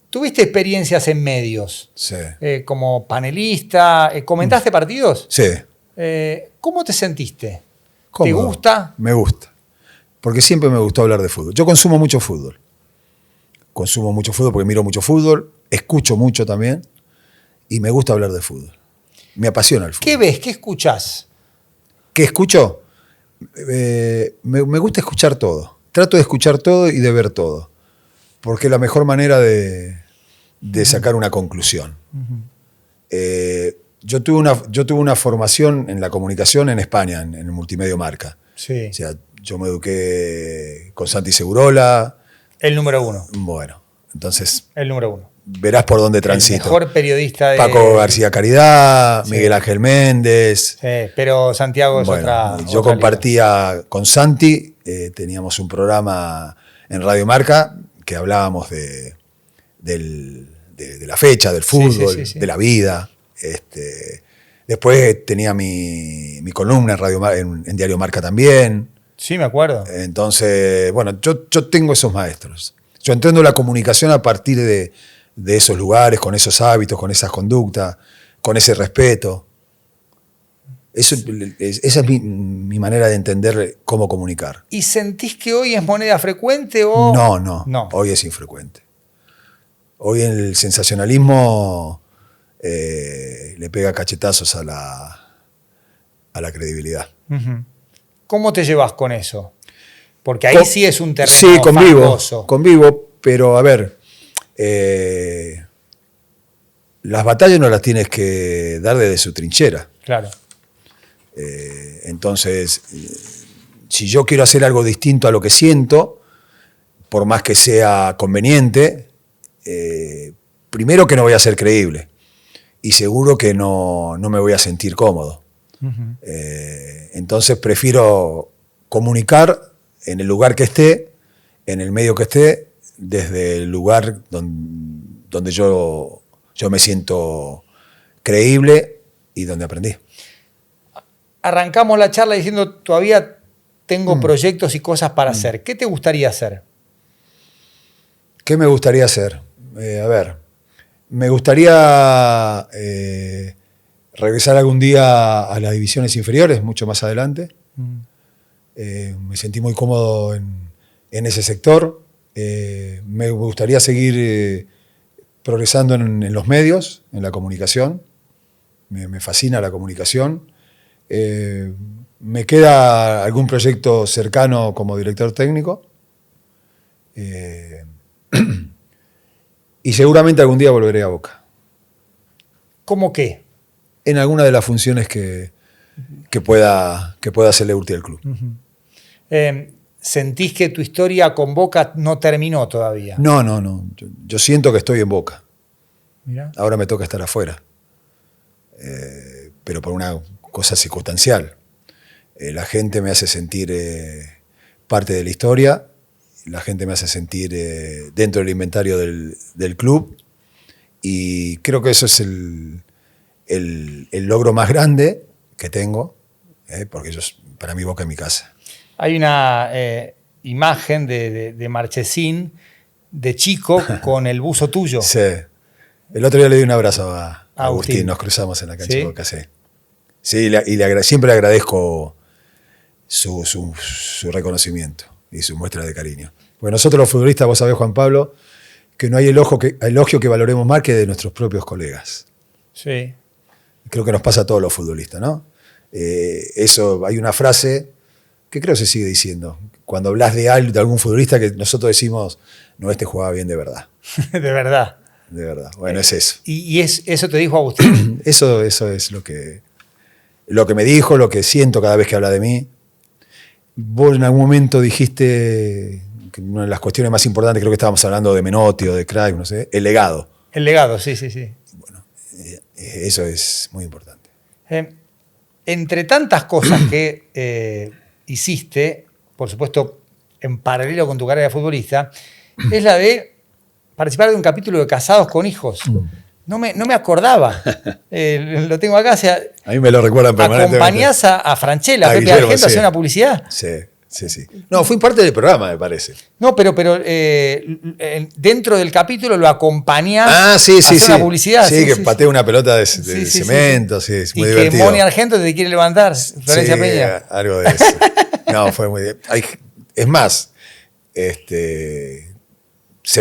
¿Tuviste experiencias en medios? Sí. Como panelista, ¿comentaste partidos? Sí. ¿Cómo te sentiste? ¿Cómodo? ¿Te gusta? Me gusta, porque siempre me gustó hablar de fútbol. Yo consumo mucho fútbol. Porque miro mucho fútbol, escucho mucho también, y me gusta hablar de fútbol. Me apasiona el fútbol. ¿Qué ves? ¿Qué escuchás? ¿Qué escucho? Me gusta escuchar todo. Trato de escuchar todo y de ver todo, porque es la mejor manera de sacar una conclusión. Uh-huh. Yo tuve una formación en la comunicación en España, en el Multimedio Marca. Sí. O sea, yo me eduqué con Santi Segurola. El número uno. Bueno, entonces... El número uno. Verás por dónde transito. El mejor periodista de... Paco García Caridad, sí. Miguel Ángel Méndez. Sí, pero Santiago es otra... Yo compartía con Santi, teníamos un programa en Radio Marca que hablábamos de la fecha, del fútbol, sí. De la vida. Después tenía mi columna en, en Diario Marca también. Sí, me acuerdo. Entonces, bueno, yo tengo esos maestros. Yo entiendo la comunicación a partir de esos lugares, con esos hábitos, con esas conductas, con ese respeto. Esa es mi manera de entender cómo comunicar. ¿Y sentís que hoy es moneda frecuente o...? No. Hoy es infrecuente. Hoy el sensacionalismo le pega cachetazos a la credibilidad. Uh-huh. ¿Cómo te llevas con eso? Porque ahí sí es un terreno sí, fangoso. Convivo, pero a ver, las batallas no las tienes que dar desde su trinchera. Claro. Entonces, si yo quiero hacer algo distinto a lo que siento, por más que sea conveniente, primero que no voy a ser creíble y seguro que no me voy a sentir cómodo. Uh-huh. Entonces prefiero comunicar en el lugar que esté, en el medio que esté, desde el lugar donde yo me siento creíble y donde aprendí. Arrancamos la charla diciendo todavía tengo proyectos y cosas para hacer. ¿Qué te gustaría hacer? ¿Qué me gustaría hacer? A ver, me gustaría regresar algún día a las divisiones inferiores, mucho más adelante. Me sentí muy cómodo en ese sector. Me gustaría seguir progresando en los medios, en la comunicación. Me fascina la comunicación. Me queda algún proyecto cercano como director técnico. Y seguramente algún día volveré a Boca. ¿Cómo qué? En alguna de las funciones que pueda hacerle útil al club. ¿Sentís que tu historia con Boca no terminó todavía? No. Yo siento que estoy en Boca. Mirá. Ahora me toca estar afuera. Pero por una cosa circunstancial. La gente me hace sentir parte de la historia. La gente me hace sentir dentro del inventario del club. Y creo que eso es el logro más grande que tengo, porque para mí Boca es mi casa. Hay una imagen de Marchesín de chico con el buzo tuyo. Sí. El otro día le di un abrazo a Agustín. Agustín. Nos cruzamos en la cancha ¿Sí? de Boca. Sí, siempre le agradezco su reconocimiento y su muestra de cariño. Porque nosotros los futbolistas, vos sabés, Juan Pablo, que no hay elogio que valoremos más que de nuestros propios colegas. Sí. Creo que nos pasa a todos los futbolistas, ¿no? Hay una frase que creo se sigue diciendo. Cuando hablas de algún futbolista, que nosotros decimos, no, este jugaba bien de verdad. De verdad. De verdad. Bueno, es eso. ¿Y eso te dijo Agustín? Eso es lo que me dijo, lo que siento cada vez que habla de mí. Vos en algún momento dijiste que una de las cuestiones más importantes, creo que estábamos hablando de Menotti o de Cruyff, no sé, el legado. El legado, sí. Bueno, eso es muy importante. Entre tantas cosas que hiciste, por supuesto, en paralelo con tu carrera de futbolista, es la de participar de un capítulo de Casados con Hijos. No me acordaba. Lo tengo acá. O sea, a mí me lo recuerdan permanentemente. ¿Acompañás a Franchella, a Pepe Guillermo, Argento, a hacer sí. una publicidad? Sí. No, fui parte del programa, me parece. No, pero dentro del capítulo lo acompañás a hacer una publicidad. Sí, que patea una pelota de cemento, sí, es muy divertido. Y que Moni Argento te quiere levantar, Florencia Peña. Algo de eso. No, fue muy bien. Es más, se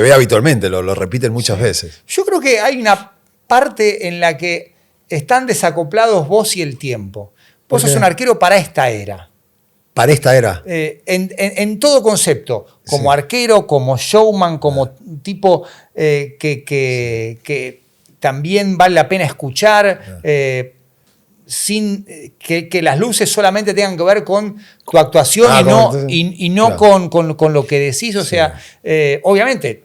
ve habitualmente, lo repiten muchas veces. Yo creo que hay una parte en la que están desacoplados vos y el tiempo. Vos sos un arquero para esta era. Para esta era. En todo concepto, como arquero, como showman, como tipo que también vale la pena escuchar, sin que las luces solamente tengan que ver con tu actuación y no claro. con lo que decís. O sea, obviamente,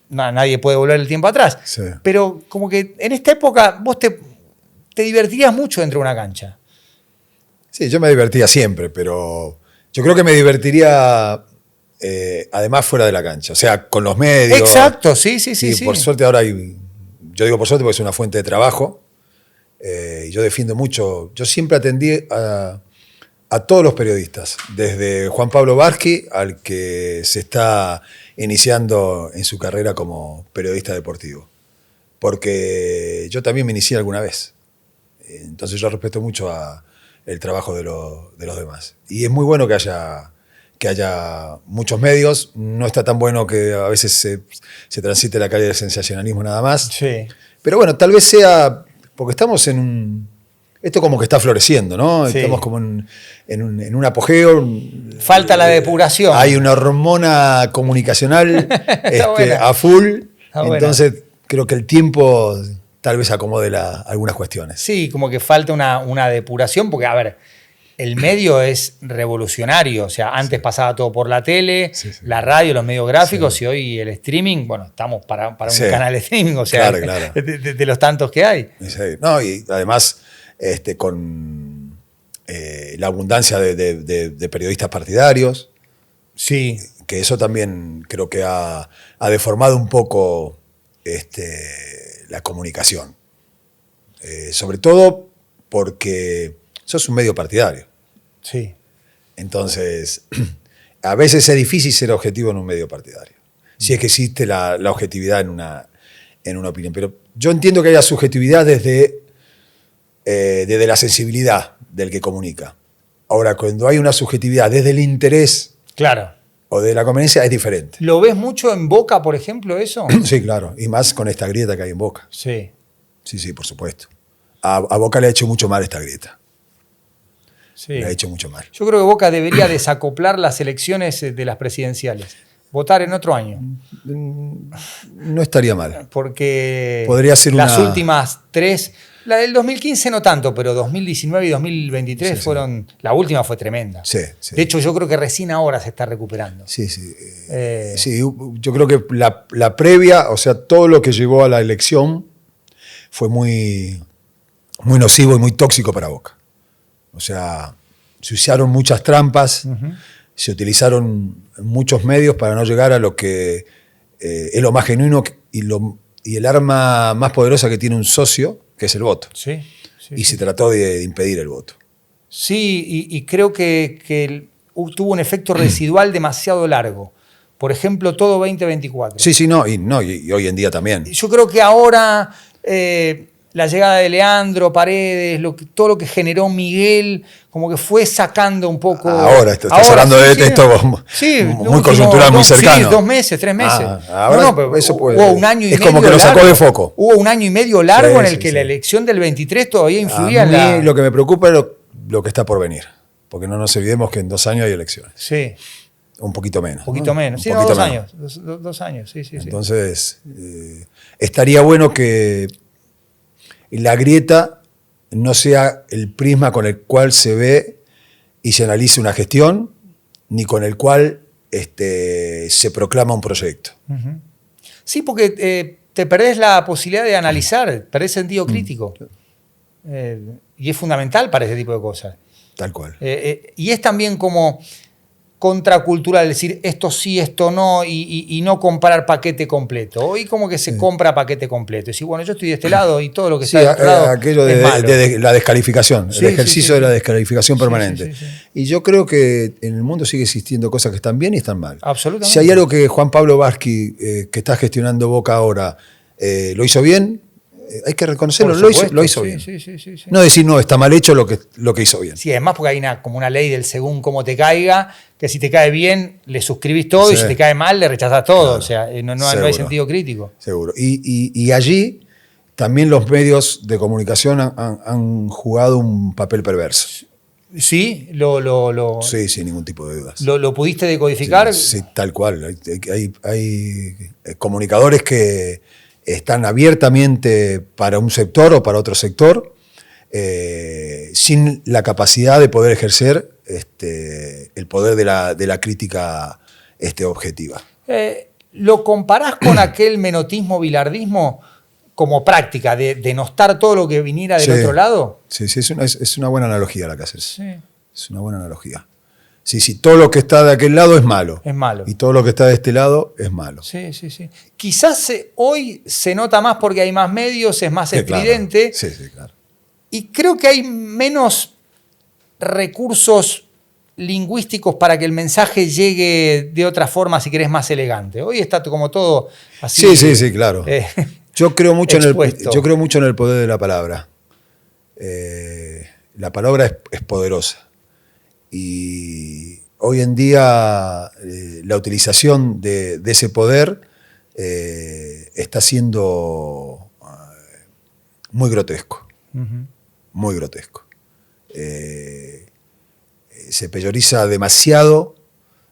nadie puede volver el tiempo atrás, pero como que en esta época vos te divertirías mucho dentro de una cancha. Sí, yo me divertía siempre, pero yo creo que me divertiría además fuera de la cancha, o sea, con los medios. Exacto, sí. Por suerte ahora yo digo por suerte porque es una fuente de trabajo, y yo defiendo mucho, yo siempre atendí a todos los periodistas, desde Juan Pablo Barsky al que se está iniciando en su carrera como periodista deportivo, porque yo también me inicié alguna vez, entonces yo respeto mucho el trabajo de los demás. Y es muy bueno que haya muchos medios. No está tan bueno que a veces se transite la calle del sensacionalismo nada más. Sí. Pero bueno, tal vez sea porque estamos esto como que está floreciendo, ¿no? Sí. Estamos como en un apogeo. Falta la depuración. Hay una hormona comunicacional a full. Entonces creo que el tiempo tal vez acomode algunas cuestiones. Sí, como que falta una depuración, porque, a ver, el medio es revolucionario. O sea, antes pasaba todo por la tele, la radio, los medios gráficos, y hoy el streaming, bueno, estamos para un canal de streaming, o sea, claro. De los tantos que hay. Sí. No, y además, con la abundancia de periodistas partidarios, sí, que eso también creo que ha deformado un poco la comunicación. Sobre todo porque sos un medio partidario. Sí. Entonces, a veces es difícil ser objetivo en un medio partidario. Si es que existe la objetividad en una opinión. Pero yo entiendo que haya subjetividad desde la sensibilidad del que comunica. Ahora, cuando hay una subjetividad desde el interés, claro, o de la conveniencia es diferente. ¿Lo ves mucho en Boca, por ejemplo, eso? Sí, claro. Y más con esta grieta que hay en Boca. Sí. Sí, por supuesto. A Boca le ha hecho mucho mal esta grieta. Sí. Le ha hecho mucho mal. Yo creo que Boca debería desacoplar las elecciones de las presidenciales. Votar en otro año. No estaría mal. Porque podría ser las una... últimas 3, la del 2015 no tanto, pero 2019 y 2023 fueron... La última fue tremenda. Sí, sí. De hecho, yo creo que recién ahora se está recuperando. Sí, sí. Sí, yo creo que la previa, o sea, todo lo que llevó a la elección fue muy nocivo y muy tóxico para Boca. O sea, se usaron muchas trampas, se utilizaron muchos medios para no llegar a lo que es lo más genuino y el arma más poderosa que tiene un socio, que es el voto. Sí, y se trató de impedir el voto. Sí, y creo que tuvo un efecto residual demasiado largo. Por ejemplo, todo 2024. Sí, no, y hoy en día también. Yo creo que ahora la llegada de Leandro, Paredes, todo lo que generó Miguel, como que fue sacando un poco... Ahora, estás hablando de esto muy coyuntural, muy cercano. Sí, 2 meses, 3 meses. Ahora pero eso puede, hubo un año y medio. Es como que lo sacó de foco. Hubo un año y medio largo en el que la elección del 23 todavía influía en la... Lo que me preocupa es lo que está por venir. Porque no nos olvidemos que en 2 años hay elecciones. Sí. Un poquito menos. Un poquito menos. Sí, poquito 2 años. 2 años, sí. Entonces, estaría bueno que la grieta no sea el prisma con el cual se ve y se analiza una gestión, ni con el cual se proclama un proyecto. Sí, porque te perdés la posibilidad de analizar, perdés sentido crítico. Y es fundamental para ese tipo de cosas. Tal cual. Y es también como contracultural, decir esto sí, esto no, y no comprar paquete completo. Hoy como que se compra paquete completo. Decir, bueno, yo estoy de este lado y todo lo que está de otro lado aquello es malo. de la descalificación, Sí, el ejercicio de la descalificación permanente. Sí. Y yo creo que en el mundo sigue existiendo cosas que están bien y están mal. Absolutamente. Si hay algo que Juan Pablo Vázquez, que está gestionando Boca ahora, lo hizo bien, hay que reconocerlo, lo hizo bien. Sí. No decir, no, está mal hecho lo que hizo bien. Sí, además porque hay como una ley del según cómo te caiga, que si te cae bien le suscribís todo y si te cae mal le rechazás todo. Claro. O sea, no hay sentido crítico. Seguro. Y allí también los medios de comunicación han jugado un papel perverso. Sí, sí, sin ningún tipo de dudas. ¿Lo pudiste decodificar? Sí, tal cual. Hay comunicadores que están abiertamente para un sector o para otro sector, sin la capacidad de poder ejercer el poder de la crítica objetiva. ¿Lo comparás con aquel menotismo, bilardismo como práctica de denostar todo lo que viniera del otro lado? Sí, es una buena analogía la que haces. Sí. Es una buena analogía. Sí, todo lo que está de aquel lado es malo. Es malo. Y todo lo que está de este lado es malo. Sí. Quizás hoy se nota más porque hay más medios, es más estridente. Claro. Sí, claro. Y creo que hay menos recursos lingüísticos para que el mensaje llegue de otra forma, si querés, más elegante. Hoy está como todo así. Sí, claro. Yo creo mucho en el poder de la palabra. La palabra es poderosa. Y hoy en día la utilización de ese poder está siendo muy grotesco. Muy grotesco. Se peyoriza demasiado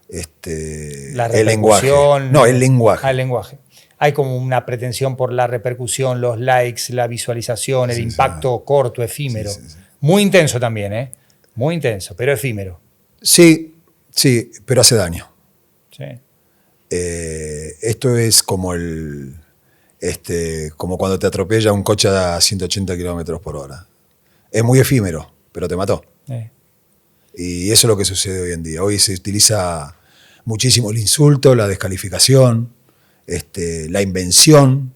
el lenguaje. No, el lenguaje. El lenguaje. Hay como una pretensión por la repercusión, los likes, la visualización, el impacto corto, efímero. Sí. Muy intenso también, ¿eh? Muy intenso, pero efímero. Sí, pero hace daño. Sí. Esto es como como cuando te atropella un coche a 180 kilómetros por hora. Es muy efímero, pero te mató. Y eso es lo que sucede hoy en día. Hoy se utiliza muchísimo el insulto, la descalificación, la invención,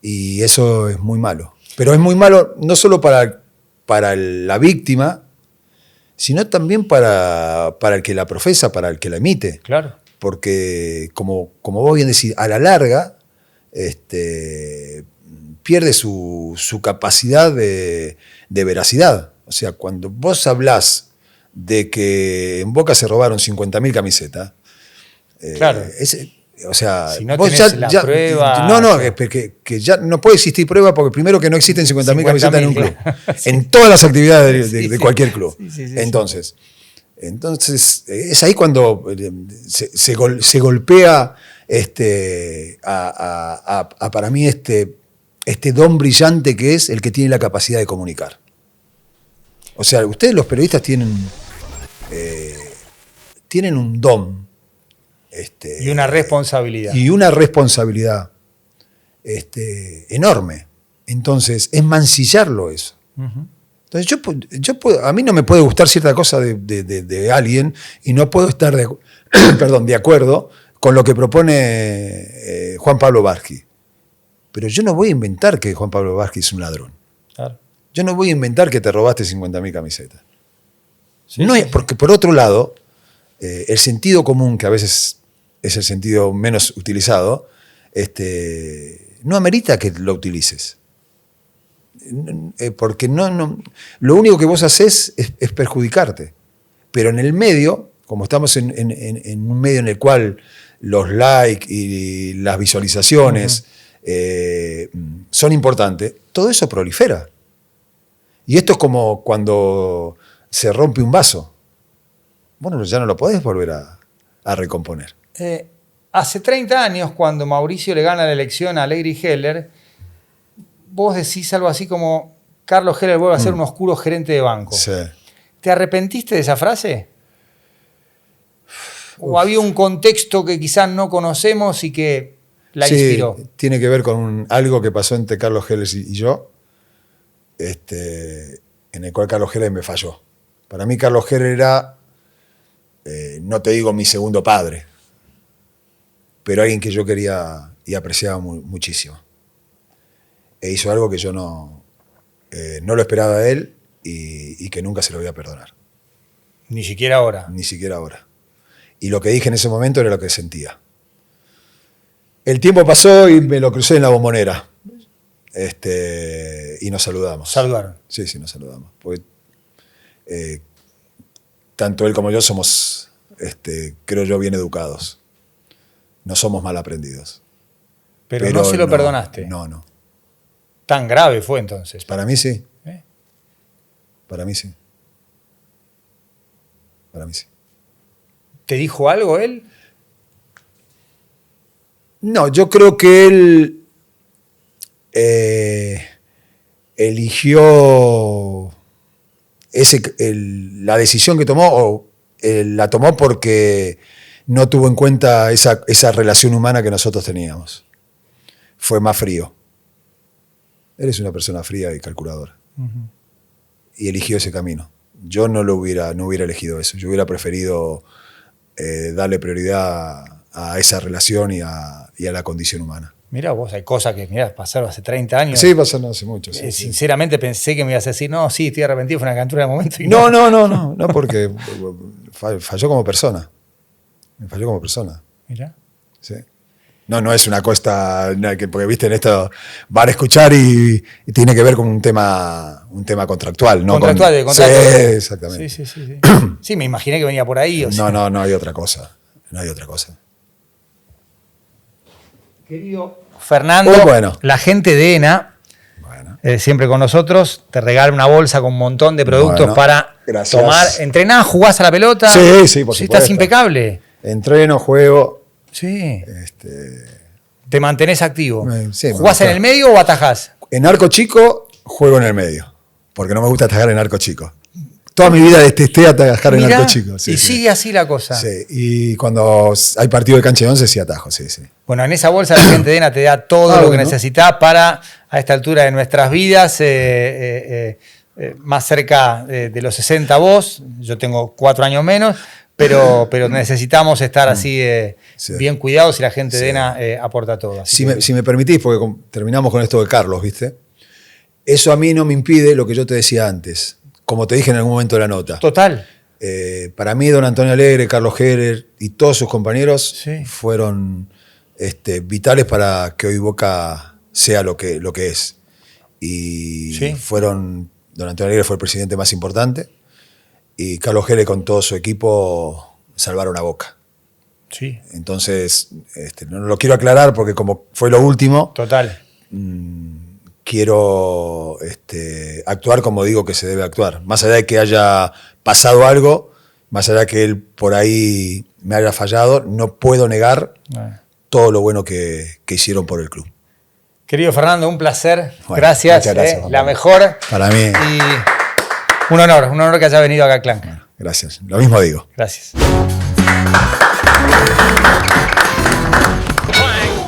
y eso es muy malo. Pero es muy malo no solo para la víctima, sino también para el que la profesa, para el que la emite. Claro. Porque, como vos bien decís, a la larga pierde su capacidad de veracidad. O sea, cuando vos hablás de que en Boca se robaron 50.000 camisetas. Claro. O sea, si no vos tenés la prueba... No, que ya no puede existir prueba porque primero que no existen 50.000 camisetas en un club. Claro. Sí. En todas las actividades de cualquier club. Sí. Entonces, es ahí cuando se golpea para mí este don brillante que es el que tiene la capacidad de comunicar. O sea, ustedes los periodistas tienen un don. Y una responsabilidad. Y una responsabilidad enorme. Entonces, es mancillarlo eso. Uh-huh. Entonces, a mí no me puede gustar cierta cosa de alguien y no puedo estar de acuerdo con lo que propone Juan Pablo Varsky. Pero yo no voy a inventar que Juan Pablo Varsky es un ladrón. Claro. Yo no voy a inventar que te robaste 50.000 camisetas. Sí, Porque por otro lado, el sentido común, que a veces es el sentido menos utilizado, no amerita que lo utilices. Porque lo único que vos haces es perjudicarte. Pero en el medio, como estamos en un medio en el cual los likes y las visualizaciones son importantes, todo eso prolifera. Y esto es como cuando se rompe un vaso. Bueno, ya no lo podés volver a recomponer. Hace 30 años, cuando Mauricio le gana la elección a Legri Heller, vos decís algo así como: Carlos Heller vuelve a ser un oscuro gerente de banco. Sí. ¿Te arrepentiste de esa frase? ¿O había un contexto que quizás no conocemos y que la inspiró? Tiene que ver con algo que pasó entre Carlos Heller y yo, en el cual Carlos Heller me falló. Para mí Carlos Heller era, no te digo mi segundo padre, pero alguien que yo quería y apreciaba muchísimo. E hizo algo que yo no lo esperaba de él y que nunca se lo voy a perdonar. Ni siquiera ahora. Ni siquiera ahora. Y lo que dije en ese momento era lo que sentía. El tiempo pasó y me lo crucé en la Bombonera. Y nos saludamos. ¿Saludaron? Sí, nos saludamos. Porque, tanto él como yo somos, creo yo, bien educados. No somos mal aprendidos. Pero no se lo perdonaste. No. Tan grave fue entonces. Para mí sí. Para mí sí. Para mí sí. ¿Te dijo algo él? No, yo creo que él eligió la decisión que tomó, la tomó porque no tuvo en cuenta esa relación humana que nosotros teníamos. Fue más frío. Él es una persona fría y calculadora. Uh-huh. Y eligió ese camino. Yo no hubiera elegido eso. Yo hubiera preferido darle prioridad a esa relación y a la condición humana. Mirá vos, hay cosas que pasaron hace 30 años. Sí, pasaron hace mucho. Sí, sinceramente pensé que me ibas a decir: no, sí, estoy arrepentido, fue una calentura de momento. Y no, porque falló como persona. Me falló como persona. Mirá. Sí. No es una cuesta, porque viste en esto van a escuchar y tiene que ver con un tema contractual, ¿no? Contractual. Sí, exactamente. Sí. Sí, me imaginé que venía por ahí. No hay otra cosa. No hay otra cosa. Querido Fernando, la gente de ENA, siempre con nosotros, te regala una bolsa con un montón de productos para tomar. ¿Entrenás, jugás a la pelota? Sí, por supuesto. Estás impecable. Entreno, juego. Sí. ¿Te mantenés activo? Sí, ¿Jugás en el medio o atajás? En arco chico, juego en el medio. Porque no me gusta atajar en arco chico. Toda mi vida detesté atajar en arco chico. Sí, sigue así la cosa. Sí, y cuando hay partido de cancha de 11, sí atajo, sí. Bueno, en esa bolsa la gente de ENA te da todo lo que necesitas para, a esta altura de nuestras vidas, más cerca de los 60 vos, yo tengo 4 años menos, pero necesitamos estar así bien cuidados y la gente de ENA aporta todo. Si me permitís, porque terminamos con esto de Carlos, ¿viste? Eso a mí no me impide lo que yo te decía antes, como te dije en algún momento de la nota. Total. Para mí, don Antonio Alegre, Carlos Heller y todos sus compañeros fueron vitales para que hoy Boca sea lo que es. Y don Antonio Alegre fue el presidente más importante. y Carlos Gele con todo su equipo salvaron a Boca. Sí. Entonces, no lo quiero aclarar porque como fue lo último, Total. Quiero actuar como digo que se debe actuar. Más allá de que haya pasado algo, más allá de que él por ahí me haya fallado, no puedo negar todo lo bueno que hicieron por el club. Querido Fernando, un placer. Bueno, gracias. muchas gracias, la mejor. Para mí. Y un honor que haya venido acá a Clank. Bueno, gracias. Lo mismo digo. Gracias.